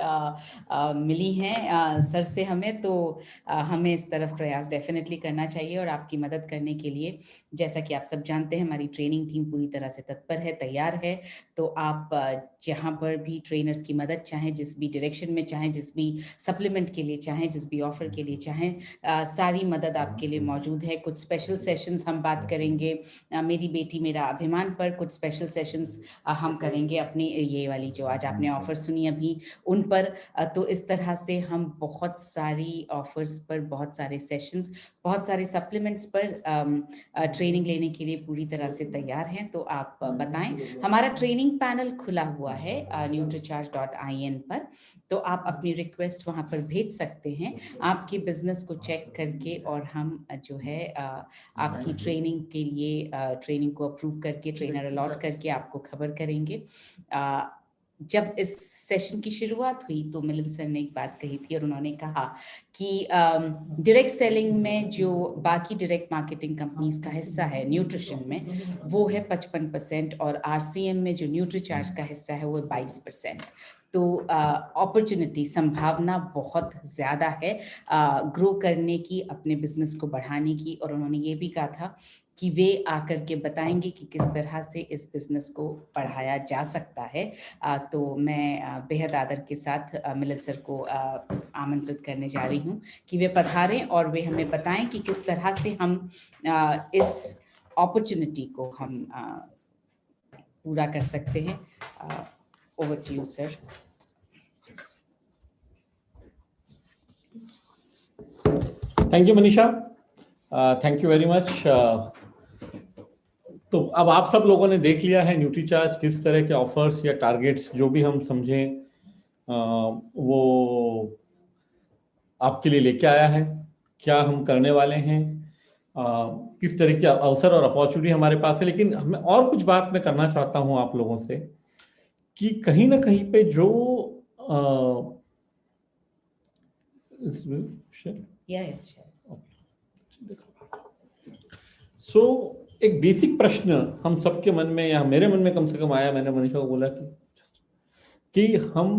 मिली हैं सर से हमें। तो हमें इस तरफ प्रयास डेफिनेटली करना चाहिए और आपकी मदद करने के लिए, जैसा कि आप सब जानते हैं, हमारी ट्रेनिंग टीम पूरी तरह से तत्पर है, तैयार है। तो आप जहाँ पर भी ट्रेनर्स की मदद चाहें, जिस भी डायरेक्शन में चाहें, जिस भी सप्लीमेंट के लिए चाहें, जिस भी ऑफर के लिए चाहें, सारी मदद आपके लिए मौजूद है। कुछ स्पेशल सेशंस हम बात करेंगे मेरी बेटी मेरा अभिमान पर, कुछ स्पेशल सेशंस हम करेंगे अपनी ये वाली जो आज आपने ऑफर सुनी अभी उन पर। तो इस तरह से हम बहुत सारी ऑफर्स पर, बहुत सारे सेशंस, बहुत सारे सप्लीमेंट्स पर ट्रेनिंग लेने के लिए पूरी तरह से तैयार हैं। तो आप बताएं, हमारा ट्रेनिंग पैनल खुला हुआ है nutricharge.in पर, तो आप अपनी रिक्वेस्ट वहां पर भेज सकते हैं आपके बिजनेस को चेक करके, और हम जो है आपकी ट्रेनिंग के लिए ट्रेनिंग को अप्रूव करके, ट्रेनर अलॉट करके आपको खबर करेंगे। जब इस सेशन की शुरुआत हुई तो मिलिंद सर ने एक बात कही थी और उन्होंने कहा कि डायरेक्ट सेलिंग में जो बाकी डायरेक्ट मार्केटिंग कंपनीज का हिस्सा है न्यूट्रिशन में, वो है 55% और आरसीएम में जो न्यूट्रीचार्ज का हिस्सा है वो है 22%। तो अपॉर्चुनिटी, संभावना बहुत ज़्यादा है ग्रो करने की, अपने बिजनेस को बढ़ाने की। और उन्होंने ये भी कहा था कि वे आकर के बताएंगे कि किस तरह से इस बिजनेस को बढ़ाया जा सकता है। तो मैं बेहद आदर के साथ मिलिंद सर को आमंत्रित करने जा रही हूँ कि वे पधारें और वे हमें बताएं कि किस तरह से हम इस अपॉर्चुनिटी को हम पूरा कर सकते हैं। Over to you sir. Thank you Manisha, thank you very much. तो अब आप सब लोगों ने देख लिया है न्यूट्रीचार्ज किस तरह के ऑफर्स या टारगेट्स जो भी हम समझें वो आपके लिए लेके आया है, क्या हम करने वाले हैं, किस तरह के अवसर और अपॉर्चुनिटी हमारे पास है। लेकिन मैं और कुछ बात मैं करना चाहता हूं आप लोगों से कि कहीं ना कहीं पे जो एक बेसिक प्रश्न हम सबके मन में, या मेरे मन में कम से कम आया, मैंने मनीषा को बोला कि हम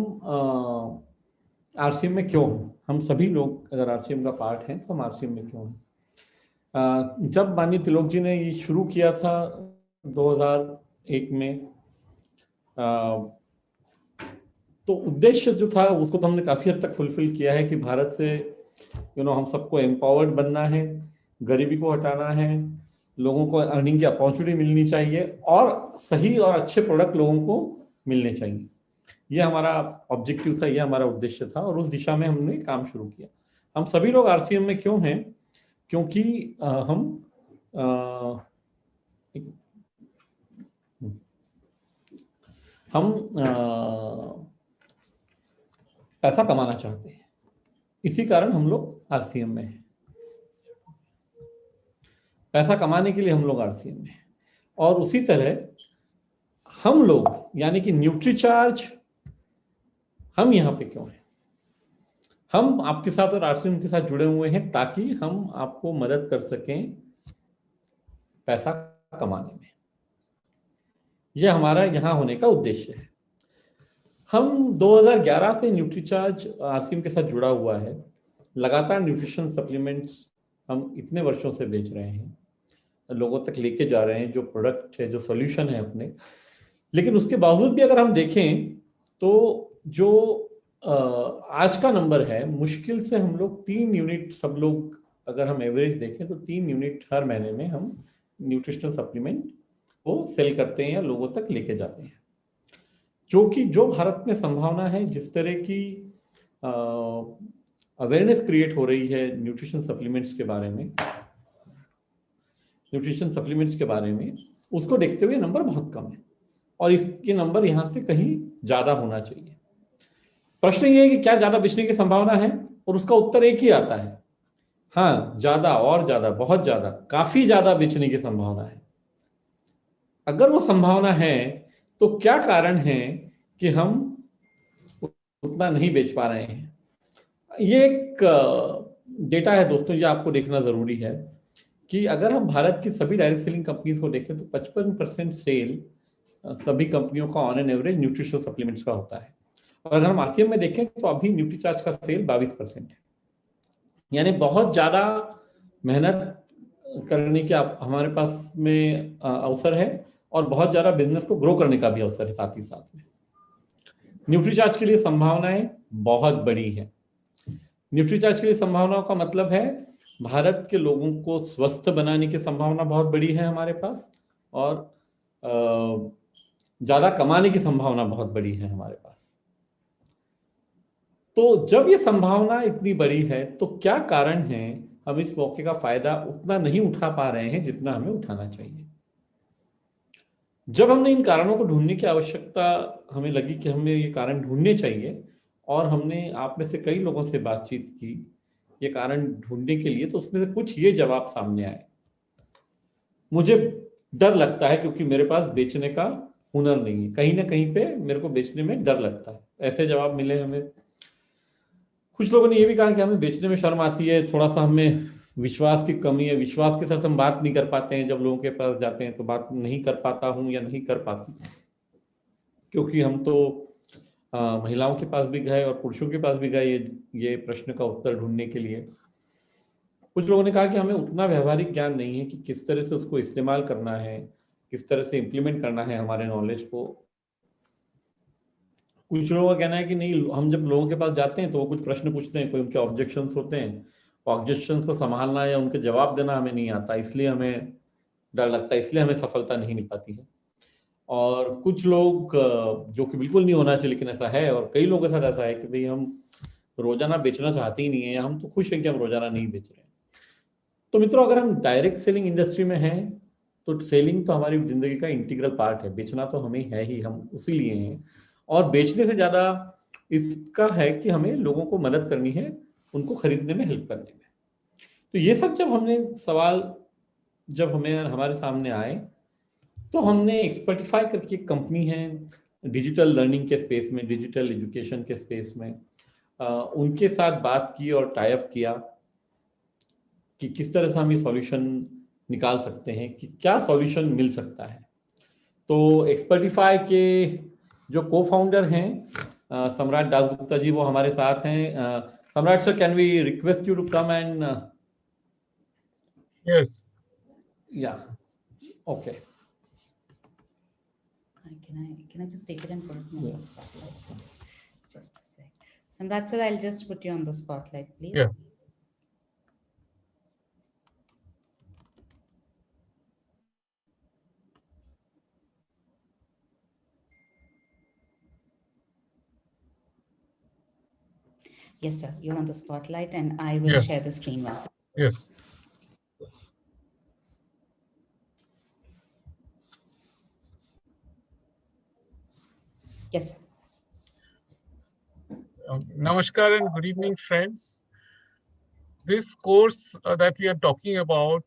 आरसीएम में क्यों हैं, हम सभी लोग अगर आरसीएम का पार्ट हैं तो हम आरसीएम में क्यों हैं। जब माननीय तिलोक जी ने ये शुरू किया था 2001 में, तो उद्देश्य जो था उसको तो हमने काफी हद तक फुलफिल किया है कि भारत से हम सबको एम्पावर्ड बनना है, गरीबी को हटाना है, लोगों को अर्निंग की अपॉर्चुनिटी मिलनी चाहिए और सही और अच्छे प्रोडक्ट लोगों को मिलने चाहिए। ये हमारा ऑब्जेक्टिव था, ये हमारा उद्देश्य था और उस दिशा में हमने काम शुरू किया। हम सभी लोग आरसीएम में क्यों हैं, क्योंकि हम पैसा कमाना चाहते हैं, इसी कारण हम लोग आरसीएम में हैं। पैसा कमाने के लिए हम लोग आरसीएम में हैं। और उसी तरह हम लोग यानी कि न्यूट्रीचार्ज, हम यहाँ पे क्यों हैं? हम आपके साथ और आरसीएम के साथ जुड़े हुए हैं ताकि हम आपको मदद कर सकें पैसा कमाने में। यह हमारा यहाँ होने का उद्देश्य है। हम 2011 से न्यूट्रीचार्ज आरसीएम के साथ जुड़ा हुआ है। लगातार न्यूट्रिशन सप्लीमेंट्स हम इतने वर्षों से बेच रहे हैं, लोगों तक लेके जा रहे हैं, जो प्रोडक्ट है, जो सॉल्यूशन है अपने। लेकिन उसके बावजूद भी अगर हम देखें तो जो आज का नंबर है, मुश्किल से हम लोग 3 यूनिट, सब लोग अगर हम एवरेज देखें तो 3 यूनिट हर महीने में हम न्यूट्रिशनल सप्लीमेंट को सेल करते हैं या लोगों तक लेके जाते हैं। जो भारत में संभावना है, जिस तरह की अवेयरनेस क्रिएट हो रही है न्यूट्रिशन सप्लीमेंट्स के बारे में, उसको देखते हुए नंबर बहुत कम है और इसके नंबर यहाँ से कहीं ज्यादा होना चाहिए। प्रश्न ये है कि क्या ज्यादा बेचने की संभावना है, और उसका उत्तर एक ही आता है, हाँ, ज्यादा और ज्यादा, बहुत ज्यादा, काफी ज्यादा बेचने की संभावना है। अगर वो संभावना है तो क्या कारण है कि हम उतना नहीं बेच पा रहे हैं? ये एक डेटा है दोस्तों, ये आपको देखना जरूरी है कि अगर हम भारत की सभी डायरेक्ट सेलिंग कंपनीज को देखें तो 55% सेल सभी कंपनियों का on an average nutritional supplements का होता है। और अगर हम आरसीएम में देखें तो अभी न्यूट्रीचार्ज का सेल 22% है। यानी बहुत ज्यादा मेहनत करने की हमारे पास में अवसर है और बहुत ज्यादा बिजनेस को ग्रो करने का भी अवसर है साथ ही साथ में। न्यूट्रीचार्ज के लिए संभावनाएं बहुत बड़ी है। न्यूट्रीचार्ज के लिए संभावनाओं का मतलब है भारत के लोगों को स्वस्थ बनाने की संभावना बहुत बड़ी है हमारे पास, और ज्यादा कमाने की संभावना बहुत बड़ी है हमारे पास। तो जब ये संभावना इतनी बड़ी है तो क्या कारण है हम इस मौके का फायदा उतना नहीं उठा पा रहे हैं जितना हमें उठाना चाहिए? जब हमने इन कारणों को ढूंढने की आवश्यकता हमें लगी कि हमें ये कारण ढूंढने चाहिए, और हमने आप में से कई लोगों से बातचीत की ये कारण ढूंढने के लिए, तो उसमें से कुछ ये जवाब सामने आए। मुझे डर लगता है क्योंकि मेरे पास बेचने का हुनर नहीं है, कहीं ना कहीं पे मेरे को बेचने में डर लगता है, ऐसे जवाब मिले हमें। कुछ लोगों ने ये भी कहा कि हमें बेचने में शर्म आती है, थोड़ा सा हमें विश्वास की कमी है, विश्वास के साथ हम बात नहीं कर पाते हैं, जब लोगों के पास जाते हैं तो बात नहीं कर पाता हूं या नहीं कर पाती, क्योंकि हम तो महिलाओं के पास भी गए और पुरुषों के पास भी गए ये प्रश्न का उत्तर ढूंढने के लिए। कुछ लोगों ने कहा कि हमें उतना व्यवहारिक ज्ञान नहीं है कि किस तरह से उसको इस्तेमाल करना है, किस तरह से इम्प्लीमेंट करना है हमारे नॉलेज को। कुछ लोगों का कहना है कि नहीं, हम जब लोगों के पास जाते हैं तो वो कुछ प्रश्न पूछते हैं, कोई उनके ऑब्जेक्शंस होते हैं, ऑब्जेक्शंस को संभालना या उनके जवाब देना हमें नहीं आता, इसलिए हमें डर लगता है, इसलिए हमें सफलता नहीं मिल पाती है। और कुछ लोग जो कि बिल्कुल नहीं होना चाहिए लेकिन ऐसा है, और कई लोगों के साथ ऐसा है कि भाई हम रोजाना बेचना चाहते ही नहीं है, या हम तो खुश हैं कि हम रोजाना नहीं बेच रहे हैं। तो मित्रों, अगर हम डायरेक्ट सेलिंग इंडस्ट्री में हैं तो सेलिंग तो हमारी जिंदगी का इंटीग्रल पार्ट है, बेचना तो हमें है ही, हम उसी लिए हैं। और बेचने से ज्यादा इसका है कि हमें लोगों को मदद करनी है, उनको खरीदने में, हेल्प करने में। तो ये सब जब हमने सवाल जब हमें हमारे सामने आए तो हमने एक्सपर्टिफाई करके एक कंपनी है डिजिटल लर्निंग के स्पेस में, डिजिटल एजुकेशन के स्पेस में, उनके साथ बात की और टाई अप किया कि किस तरह से हम ये सॉल्यूशन निकाल सकते हैं, कि क्या सॉल्यूशन मिल सकता है। तो एक्सपर्टिफाई के जो को फाउंडर हैं सम्राट दासगुप्ता जी वो हमारे साथ हैं। Samrat sir, can we request you to come and Yes. या okay Can I just take it and put it on the spotlight? Just a sec. Samrat sir, I'll just put you on the spotlight, please. Yeah. Yes, sir. You're on the spotlight, and I will Yeah. share the screen once. Yes. Yes, sir. Namaskar and good evening, friends. This course that we are talking about,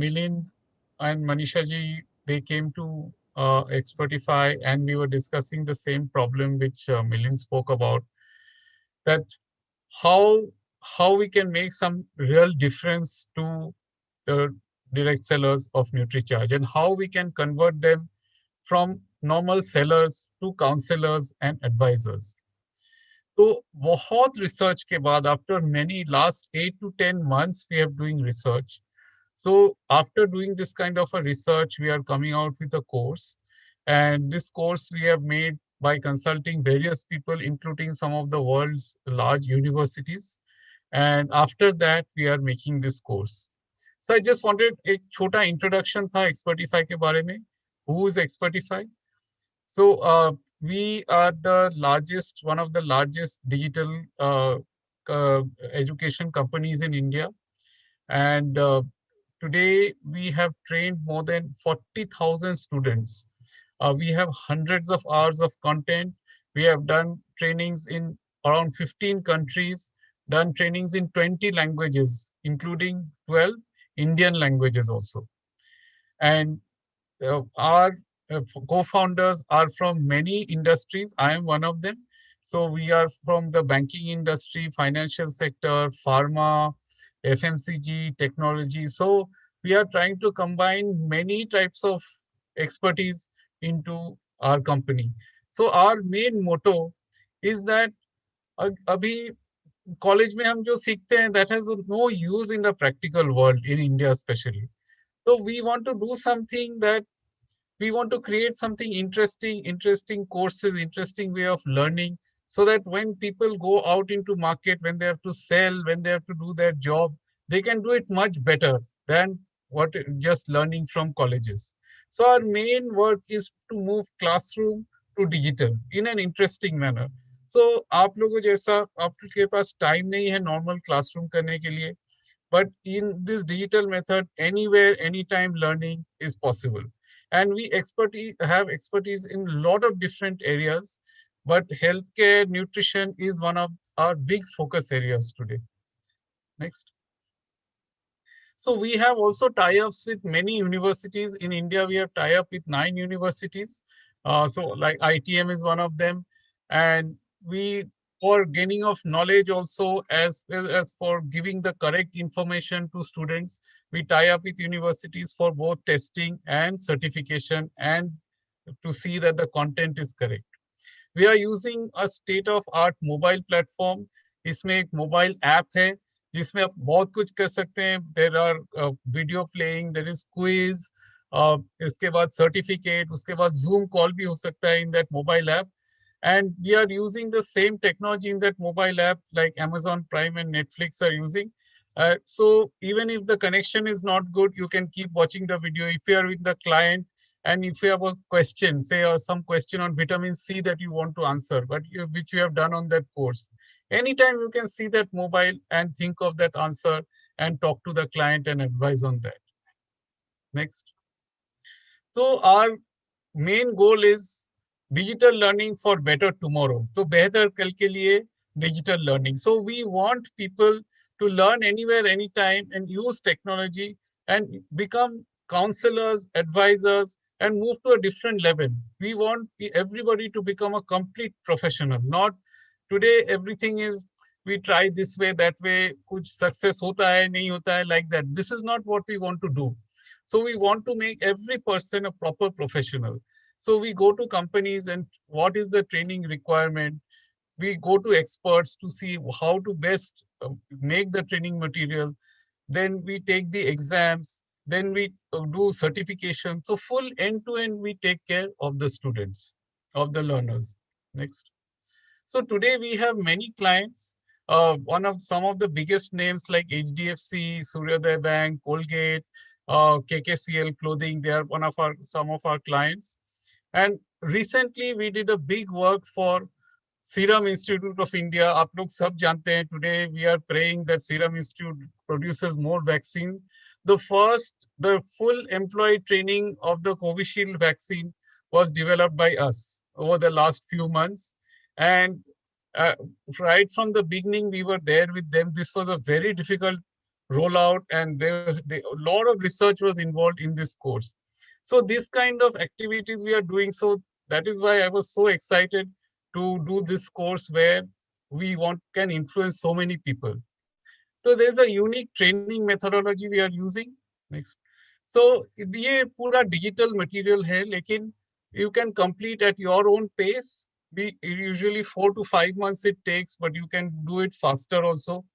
Milind and Manisha ji, they came to Expertify, and we were discussing the same problem which Milind spoke about, that how we can make some real difference to the direct sellers of NutriCharge, and how we can convert them from normal sellers to counselors and advisors. तो बहुत research के बाद, after many last 8 to 10 months we are doing research. So after doing this kind of a research, we are coming out with a course, and this course we have made by consulting various people, including some of the world's large universities. And after that, we are making this course. So I just wanted एक छोटा introduction था Expertify के बारे में. Who is Expertify? So we are the largest, one of the largest digital education companies in India. And today we have trained more than 40,000 students. We have hundreds of hours of content. We have done trainings in around 15 countries, done trainings in 20 languages, including 12 Indian languages also. And our co-founders are from many industries. I am one of them. So we are from the banking industry, financial sector, pharma, FMCG, technology. So we are trying to combine many types of expertise into our company. So our main motto is that अभी college में हम जो सीखते हैं, that has no use in the practical world in India especially. So we want to do something that we want to create something interesting courses, interesting way of learning, so that when people go out into market, when they have to sell, when they have to do their job, they can do it much better than what just learning from colleges. So our main work is to move classroom to digital in an interesting manner. So आप लोगों जैसा आपके पास time नहीं है normal classroom करने के लिए, but in this digital method, anywhere, anytime learning is possible. And we have expertise in a lot of different areas, but healthcare, nutrition is one of our big focus areas today. Next. So we have also tie-ups with many universities. In India, we have tie-up with 9 universities. So like ITM is one of them. And we, for gaining of knowledge also, as well as for giving the correct information to students, we tie up with universities for both testing and certification, and to see that the content is correct. We are using a state-of-art mobile platform. इसमें एक mobile app है जिसमें आप बहुत कुछ कर सकते हैं. There are video playing, there is quiz, इसके बाद certificate, उसके बाद Zoom call भी हो सकता है in that mobile app. And we are using the same technology in that mobile app like Amazon Prime and Netflix are using. So even if the connection is not good, you can keep watching the video. If you are with the client and if you have a question, say or some question on vitamin C that you want to answer, but which you have done on that course, anytime you can see that mobile and think of that answer and talk to the client and advise on that. Next. So our main goal is digital learning for better tomorrow. So बेहतर कल के लिए digital learning. So we want people to learn anywhere, anytime, and use technology and become counselors, advisors, and move to a different level. We want everybody to become a complete professional. Not today everything is we try this way, that way, कुछ success होता है, नहीं होता है, like that. This is not what we want to do. So we want to make every person a proper professional. So we go to companies and what is the training requirement? we go to experts to see how to best make the training material. Then we take the exams, then we do certification. So full end to end, we take care of the students, of the learners. Next. So today we have many clients. One of some of the biggest names like HDFC, Suryodaya Bank, Colgate, KKCL Clothing. They are some of our clients. And recently we did a big work for Serum Institute of India. आप लोग सब जानते हैं. Today we are praying that Serum Institute produces more vaccine. The full employee training of the Covishield vaccine was developed by us over the last few months. And right from the beginning, we were there with them. This was a very difficult rollout, and a lot of research was involved in this course. So this kind of activities we are doing. So that is why I was so excited to do this course where we can influence so many people. So there's a unique training methodology we are using. Next. So ये पूरा digital material है, लेकिन you can complete at your own pace. Usually 4 to 5 months it takes, but you can do it faster also.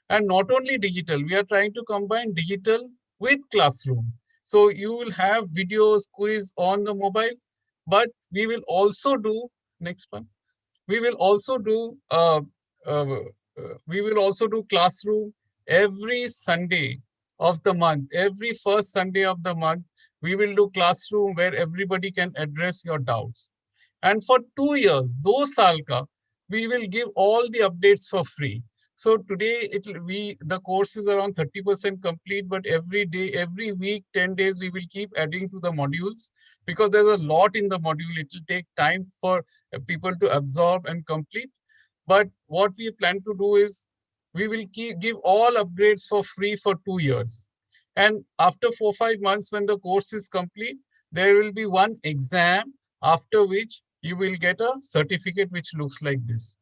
And not only digital, we are trying to combine digital with classroom. So you will have videos, quiz on the mobile, but we will also do, next one, we will also do classroom every Sunday of the month. Every first Sunday of the month, we will do classroom where everybody can address your doubts. And for 2 years, 2 साल का, we will give all the updates for free. So today the course is around 30% complete, but every day, every week, 10 days, we will keep adding to the modules because there's a lot in the module. It will take time for people to absorb and complete. But what we plan to do is we will give all upgrades for free for 2 years. And after 4-5 months, when the course is complete, there will be one exam after which you will get a certificate which looks like this.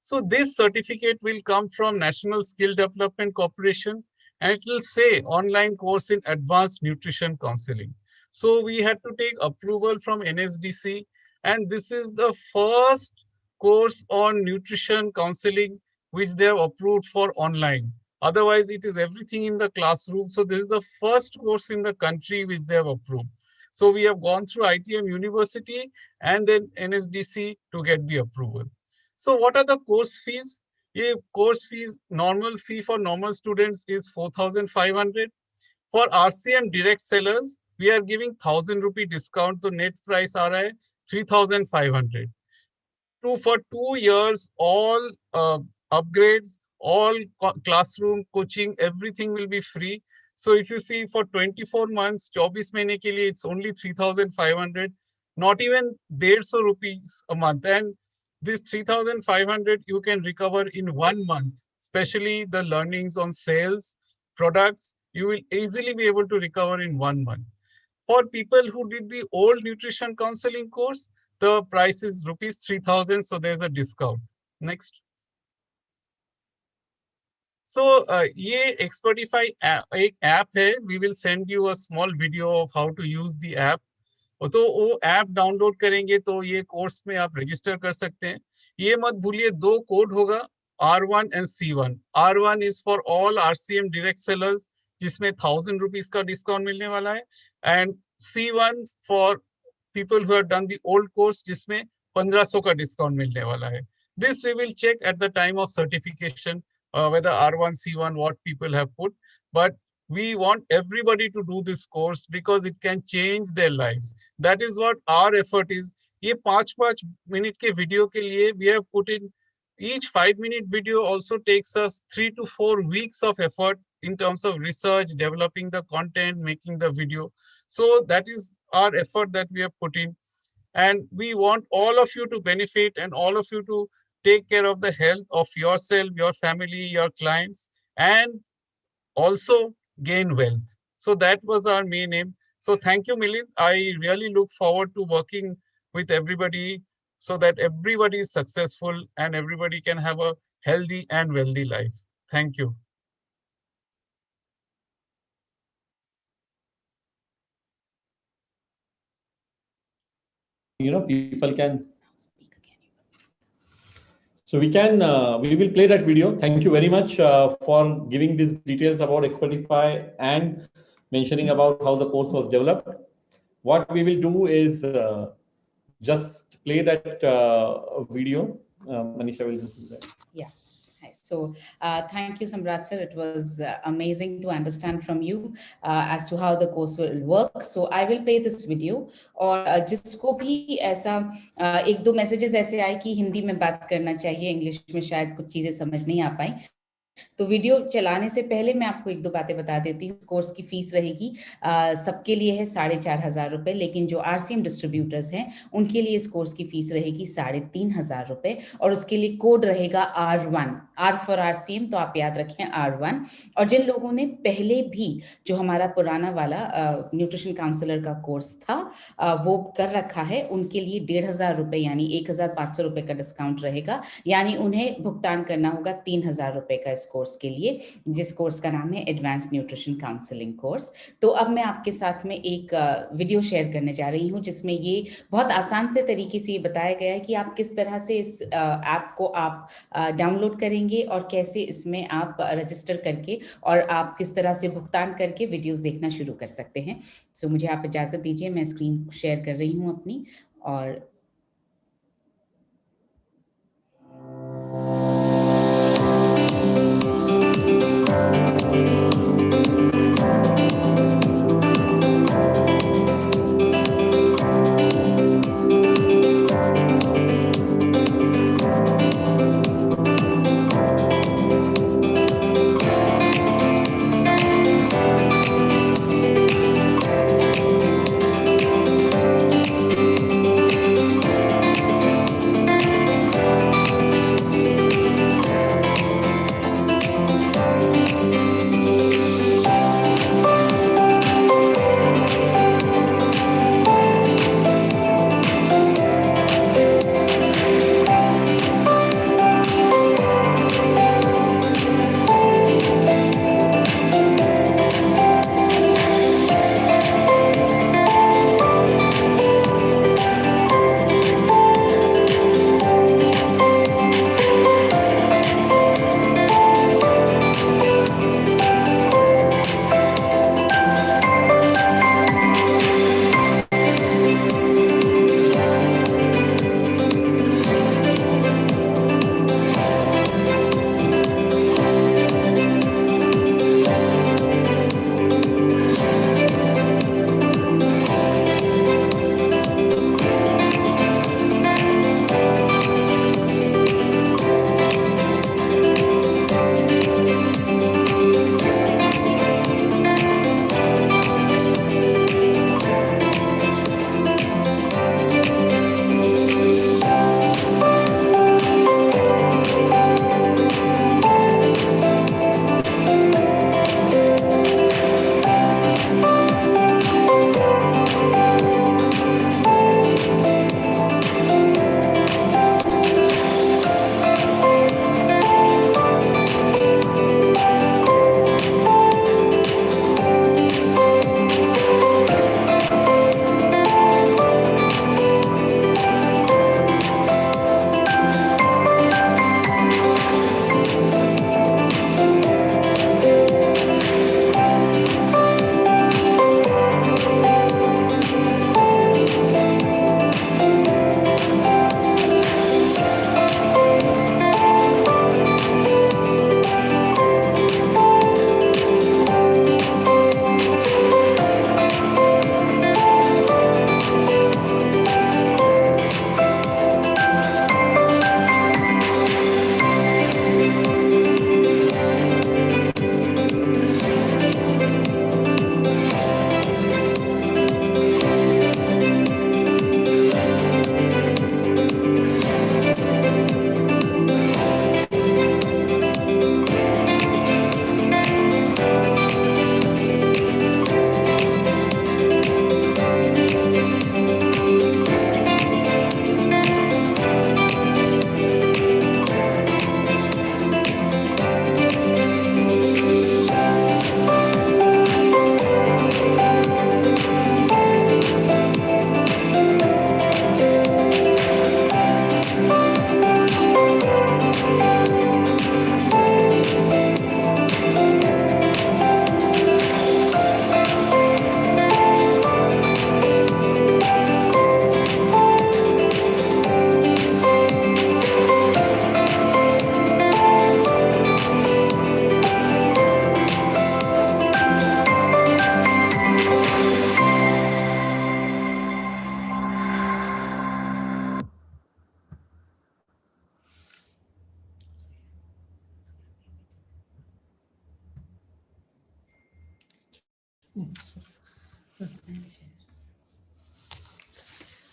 So this certificate will come from National Skill Development Corporation, and it will say online course in advanced nutrition counseling. So we had to take approval from NSDC, and this is the first course on nutrition counseling which they have approved for online. Otherwise, it is everything in the classroom. So this is the first course in the country which they have approved. So we have gone through ITM University and then NSDC to get the approval. So what are the course fees? ये course fees, normal fee for normal students is 4,500. For RCM direct sellers, we are giving 1,000 rupee discount. तो net price आ रहा है 3,500. For 2 years, all upgrades, all classroom coaching, everything will be free. So if you see for 24 months, 24 महीने के लिए, it's only 3,500, not even 150 rupees a month. And this 3,500 you can recover in 1 month, especially the learnings on sales, products, you will easily be able to recover in 1 month. For people who did the old nutrition counseling course, the price is rupees 3,000, so there's a discount. Next. So ये Expertify एक app है. We will send you a small video of how to use the app. तो वो app download करेंगे तो ये course में आप रजिस्टर कर सकते हैं. ये मत भूलिए 2 कोड होगा, R1 and C1. R1 is for all RCM direct sellers जिसमें 1,000 rupees का डिस्काउंट मिलने वाला है, and C1 for people who have done the old course जिसमें 1,500 का डिस्काउंट मिलने वाला है. This we will check at the time of certification whether R1, C1, what people have put, but we want everybody to do this course because it can change their lives. That is what our effort is. ये 5-5 minute के video के लिए we have put in, each 5-minute video also takes us 3 to 4 weeks of effort in terms of research, developing the content, making the video. So that is our effort that we have put in. And we want all of you to benefit and all of you to take care of the health of yourself, your family, your clients, and also gain wealth. So that was our main aim. So thank you, Milind. I really look forward to working with everybody so that everybody is successful and everybody can have a healthy and wealthy life. Thank you. People can. So we will play that video. Thank you very much for giving these details about Expertify and mentioning about how the course was developed. What we will do is just play that video. Manisha will do that. Yeah. So thank you, Samrat sir. It was amazing to understand from you as to how the course will work. So I will play this video. और जिसको भी ऐसा एक दो messages ऐसे आए कि हिंदी में बात करना चाहिए, इंग्लिश में शायद कुछ चीजें समझ नहीं आ पाई, तो वीडियो चलाने से पहले मैं आपको एक दो बातें बता देती हूँ। कोर्स की फीस रहेगी सबके लिए है 4,500 रुपए, लेकिन जो RCM डिस्ट्रीब्यूटर्स हैं उनके लिए इस कोर्स की फीस रहेगी 3,500 रुपए, और उसके लिए कोड रहेगा R1, R फॉर RCM, तो आप याद रखें R1। और जिन लोगों ने पहले भी जो हमारा पुराना वाला न्यूट्रिशन काउंसलर का कोर्स था वो कर रखा है, उनके लिए 1,500 रुपए यानी 1,500 रुपए का डिस्काउंट रहेगा, यानी उन्हें भुगतान करना होगा 3,000 रुपए का कोर्स के लिए, जिस कोर्स का नाम है एडवांस न्यूट्रिशन काउंसलिंग कोर्स। तो अब मैं आपके साथ में एक वीडियो शेयर करने जा रही हूं जिसमें ये बहुत आसान से तरीके से ये बताया गया है कि आप किस तरह से इस ऐप को आप डाउनलोड करेंगे और कैसे इसमें आप रजिस्टर करके और आप किस तरह से भुगतान करके वीडियोस देखना शुरू कर सकते हैं। सो मुझे आप इजाजत दीजिए, मैं स्क्रीन शेयर कर रही हूँ अपनी। और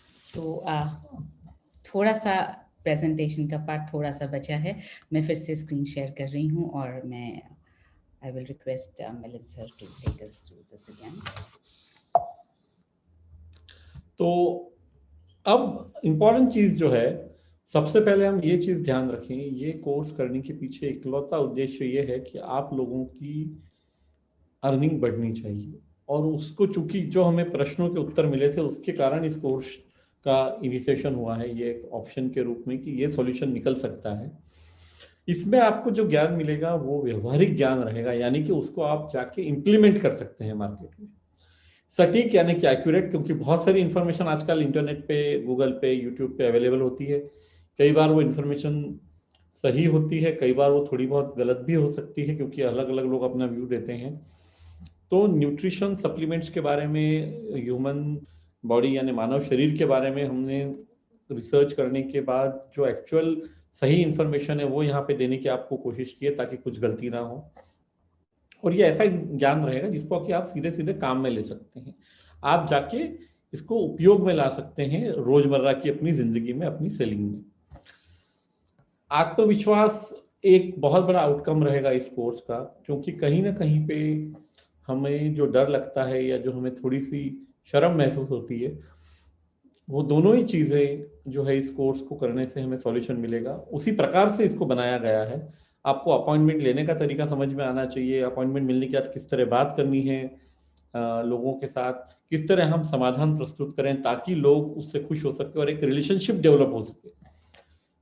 सो थोड़ा सा प्रेजेंटेशन का पार्ट थोड़ा सा बचा है, मैं फिर से स्क्रीन शेयर कर रही हूँ और मैं I will request Milind sir to take us through this again. तो अब इम्पॉर्टेंट चीज जो है, सबसे पहले हम ये चीज ध्यान रखें, ये कोर्स करने के पीछे इकलौता उद्देश्य ये है कि आप लोगों की अर्निंग बढ़नी चाहिए, और उसको चूंकि जो हमें प्रश्नों के उत्तर मिले थे उसके कारण इस कोर्स का इनिशिएशन हुआ है, ये एक ऑप्शन के रूप में कि ये सॉल्यूशन निकल सकता है। इसमें आपको जो ज्ञान मिलेगा वो व्यवहारिक ज्ञान रहेगा, यानी कि उसको आप जाके इम्प्लीमेंट कर सकते हैं मार्केट में। सटीक यानी कि एक्यूरेट, क्योंकि बहुत सारी इंफॉर्मेशन आजकल इंटरनेट पे, गूगल पे, यूट्यूब पे अवेलेबल होती है। कई बार वो इंफॉर्मेशन सही होती है, कई बार वो थोड़ी बहुत गलत भी हो सकती है, क्योंकि अलग अलग लोग अपना व्यू देते हैं। तो न्यूट्रिशन सप्लीमेंट्स के बारे में, ह्यूमन बॉडी यानी मानव शरीर के बारे में हमने रिसर्च करने के बाद जो एक्चुअल सही इंफॉर्मेशन है वो यहाँ पे देने की आपको कोशिश की है, ताकि कुछ गलती ना हो। और ये ऐसा ज्ञान रहेगा जिसको कि आप सीधे सीधे काम में ले सकते हैं, आप जाके इसको उपयोग में ला सकते हैं रोजमर्रा की अपनी जिंदगी में, अपनी सेलिंग में। आत्मविश्वास एक बहुत बड़ा आउटकम रहेगा इस कोर्स का, क्योंकि कहीं ना कहीं पे हमें जो डर लगता है या जो हमें थोड़ी सी शर्म महसूस होती है, वो दोनों ही चीजें जो है इस कोर्स को करने से हमें सॉल्यूशन मिलेगा। उसी प्रकार से इसको बनाया गया है। आपको अपॉइंटमेंट लेने का तरीका समझ में आना चाहिए, अपॉइंटमेंट मिलने के बाद किस तरह बात करनी है लोगों के साथ, किस तरह हम समाधान प्रस्तुत करें ताकि लोग उससे खुश हो सके और एक रिलेशनशिप डेवलप हो सके।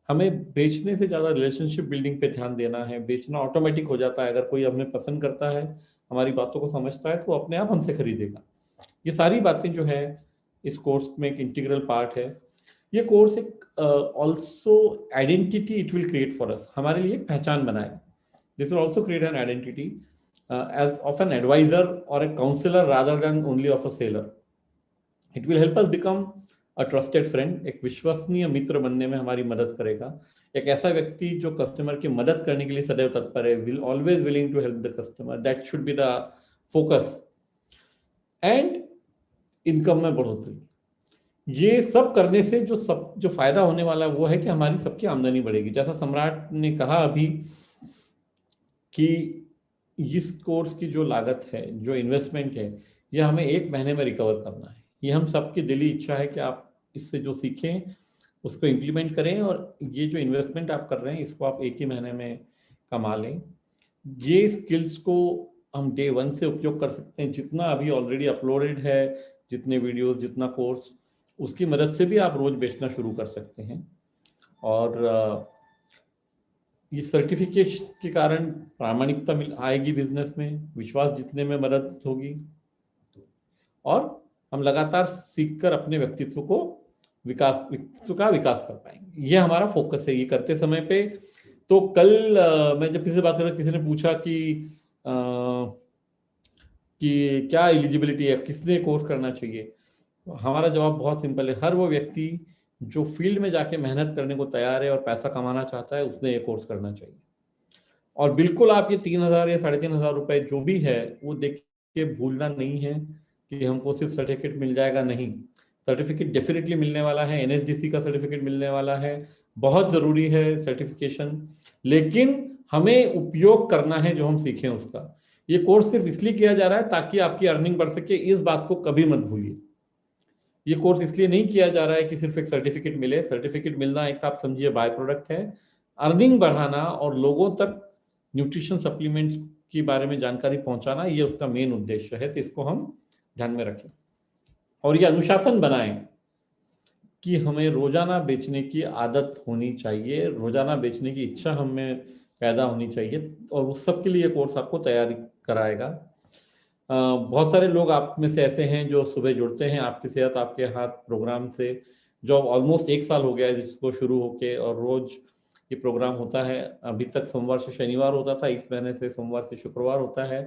हमें बेचने से ज़्यादा रिलेशनशिप बिल्डिंग पे ध्यान देना है। बेचना ऑटोमेटिक हो जाता है, अगर कोई हमें पसंद करता है, हमारी बातों को समझता है, तो अपने आप हमसे खरीदेगा। ये सारी बातें जो है इस कोर्स में एक इंटीग्रल पार्ट है। ये कोर्स एक also identity it will create for us, हमारे लिए एक पहचान बनाएगा। This will also create an identity as of an adviser और a counsellor rather than only of a seller. It will help us become a trusted friend, एक विश्वसनीय मित्र बनने में हमारी मदद करेगा। एक ऐसा व्यक्ति जो कस्टमर की मदद करने के लिए सदैव तत्पर है, will always willing to help the customer, that should be the focus. And income में बढ़ोतरी, ये सब करने से जो फायदा होने वाला है वो है कि हमारी सबकी आमदनी बढ़ेगी। जैसा सम्राट ने कहा अभी कि इस कोर्स की जो लागत है, जो इन्वेस्टमेंट है, ये हमें 1 महीने में रिकवर करना है। ये हम सबकी दिली इच्छा है कि आप इससे जो सीखें उसको इम्प्लीमेंट करें, और ये जो इन्वेस्टमेंट आप कर रहे हैं इसको आप 1 ही महीने में कमा लें। ये स्किल्स को हम डे 1 से उपयोग कर सकते हैं। जितना अभी ऑलरेडी अपलोडेड है, जितने वीडियोस, जितना कोर्स, उसकी मदद से भी आप रोज बेचना शुरू कर सकते हैं। और ये सर्टिफिकेशन के कारण प्रामाणिकता आएगी बिजनेस में, विश्वास जीतने में मदद होगी, और हम लगातार सीखकर अपने व्यक्तित्व का विकास कर पाएंगे। ये हमारा फोकस है ये करते समय पे। तो कल मैं जब किसी से बात कर रहा, किसी ने पूछा कि क्या एलिजिबिलिटी है, किसने कोर्स करना चाहिए। हमारा जवाब बहुत सिंपल है, हर वो व्यक्ति जो फील्ड में जाके मेहनत करने को तैयार है और पैसा कमाना चाहता है, उसने ये कोर्स करना चाहिए। और बिल्कुल आप ये 3,000 या 3,500 रुपए जो भी है वो देख के भूलना नहीं है कि हमको सिर्फ सर्टिफिकेट मिल जाएगा। नहीं, सर्टिफिकेट डेफिनेटली मिलने वाला है, NSDC का सर्टिफिकेट मिलने वाला है, बहुत ज़रूरी है सर्टिफिकेशन, लेकिन हमें उपयोग करना है जो हम सीखें उसका। ये कोर्स सिर्फ इसलिए किया जा रहा है ताकि आपकी अर्निंग बढ़ सके, इस बात को कभी मत भूलिए। ये कोर्स इसलिए नहीं किया जा रहा है कि सिर्फ एक सर्टिफिकेट मिले। सर्टिफिकेट मिलना एक आप समझिए बाय प्रोडक्ट है। अर्निंग बढ़ाना और लोगों तक न्यूट्रिशन सप्लीमेंट्स के बारे में जानकारी पहुंचाना, ये उसका मेन उद्देश्य है। तो इसको हम ध्यान में रखें और ये अनुशासन बनाएं कि हमें रोजाना बेचने की आदत होनी चाहिए, रोजाना बेचने की इच्छा हमें पैदा होनी चाहिए, और उस सब के लिए ये कोर्स आपको तैयारी कराएगा। बहुत सारे लोग आप में से ऐसे हैं जो सुबह जुड़ते हैं आपकी सेहत आपके हाथ प्रोग्राम से, जो ऑलमोस्ट 1 साल हो गया है जिसको शुरू होके, और रोज ये प्रोग्राम होता है। अभी तक सोमवार से शनिवार होता था, इस महीने से सोमवार से शुक्रवार होता है।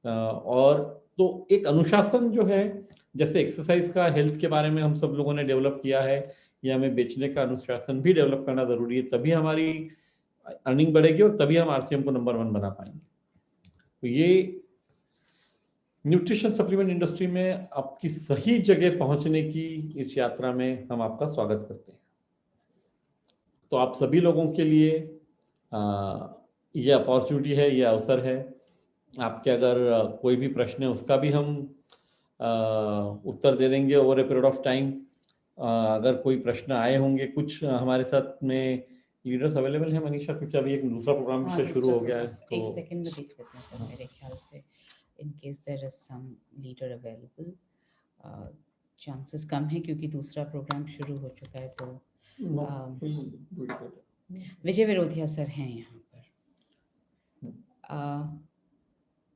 और तो एक अनुशासन जो है, जैसे एक्सरसाइज का हेल्थ के बारे में हम सब लोगों ने डेवलप किया है, ये हमें बेचने का अनुशासन भी डेवलप करना जरूरी है, तभी हमारी अर्निंग बढ़ेगी और तभी हम RCM को नंबर 1 बना पाएंगे। तो ये न्यूट्रिशन सप्लीमेंट इंडस्ट्री में आपकी सही जगह पहुंचने की इस यात्रा में हम आपका स्वागत करते हैं। तो आप सभी लोगों के लिए ये अपॉर्चुनिटी है, ये अवसर है। आपके अगर कोई भी प्रश्न है उसका भी हम उत्तर दे देंगे over a period of time. अगर कोई प्रश्न आए होंगे, कुछ हमारे साथ में लीडर्स अवेलेबल हैं मनीषा, कुछ अभी एक दूसरा प्रोग्राम भी शुरू हो गया है तो एक सेकंड में देख लेते हैं सर, मेरे ख्याल से in case there is some leader available. Chances कम है क्योंकि दूसरा प्रोग्राम शुरू हो चुका है। तो विजय विरोधिया सर हैं यहाँ पर।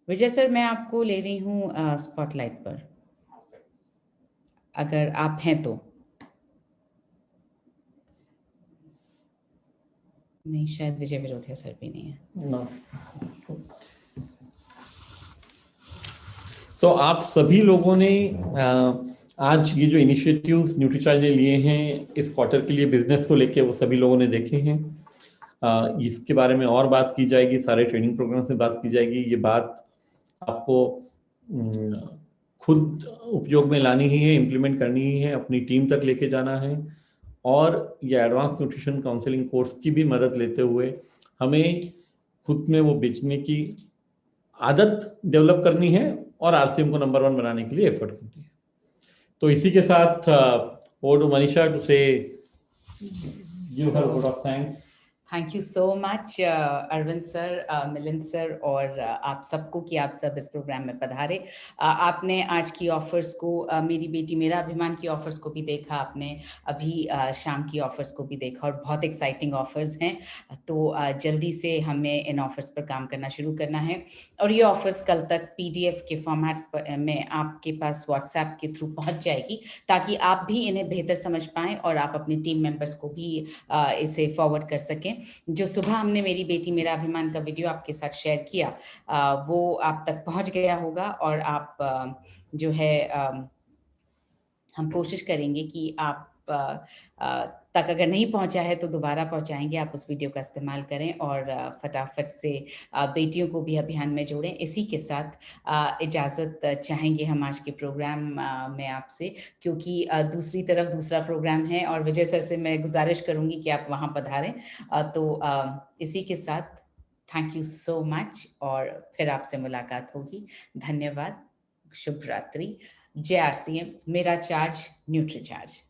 विजय सर, मैं आपको ले रही हूँ स्पॉटलाइट पर, अगर आप हैं तो। नहीं, शायद विजय विरोधिया सर भी नहीं है। तो आप सभी लोगों ने आज ये जो इनिशिएटिव्स न्यूट्रीचार्ज ने लिए हैं इस क्वार्टर के लिए बिजनेस को लेके, वो सभी लोगों ने देखे हैं। इसके बारे में और बात की जाएगी, सारे ट्रेनिंग प्रोग्राम से बात की जाएगी। ये बात आपको खुद उपयोग में लानी ही है, इम्प्लीमेंट करनी ही है, अपनी टीम तक लेके जाना है, और ये एडवांस न्यूट्रिशन काउंसलिंग कोर्स की भी मदद लेते हुए हमें खुद में वो बेचने की आदत डेवलप करनी है और आरसीएम को नंबर 1 बनाने के लिए एफर्ट करनी है। तो इसी के साथ ओवर टू मनीषा टू से give her vote of thanks. Thank you so much Arvind sir, Milind sir और आप सबको कि आप सब इस प्रोग्राम में पधारे। आपने आज की ऑफर्स को, मेरी बेटी मेरा अभिमान की ऑफर्स को भी देखा, आपने अभी शाम की ऑफर्स को भी देखा, और बहुत एक्साइटिंग ऑफर्स हैं। तो जल्दी से हमें इन ऑफर्स पर काम करना शुरू करना है, और ये ऑफर्स कल तक PDF के फॉर्मेट में आपके पास व्हाट्सएप के थ्रू पहुंच जाएगी, ताकि आप भी इन्हें बेहतर समझ पाएं और आप अपने टीम मेंबर्स को भी इसे फॉरवर्ड कर सकें। जो सुबह हमने मेरी बेटी मेरा अभिमान का वीडियो आपके साथ शेयर किया, वो आप तक पहुंच गया होगा, और आप जो है हम कोशिश करेंगे कि आप तक अगर नहीं पहुंचा है तो दोबारा पहुंचाएंगे। आप उस वीडियो का इस्तेमाल करें और फटाफट से बेटियों को भी अभियान में जोड़ें। इसी के साथ इजाज़त चाहेंगे हम आज के प्रोग्राम में आपसे, क्योंकि दूसरी तरफ दूसरा प्रोग्राम है, और विजय सर से मैं गुजारिश करूंगी कि आप वहां पधारें। तो इसी के साथ थैंक यू सो मच, और फिर आपसे मुलाकात होगी। धन्यवाद, शुभ रात्रि। JRCM, मेरा चार्ज, न्यूट्री चार्ज।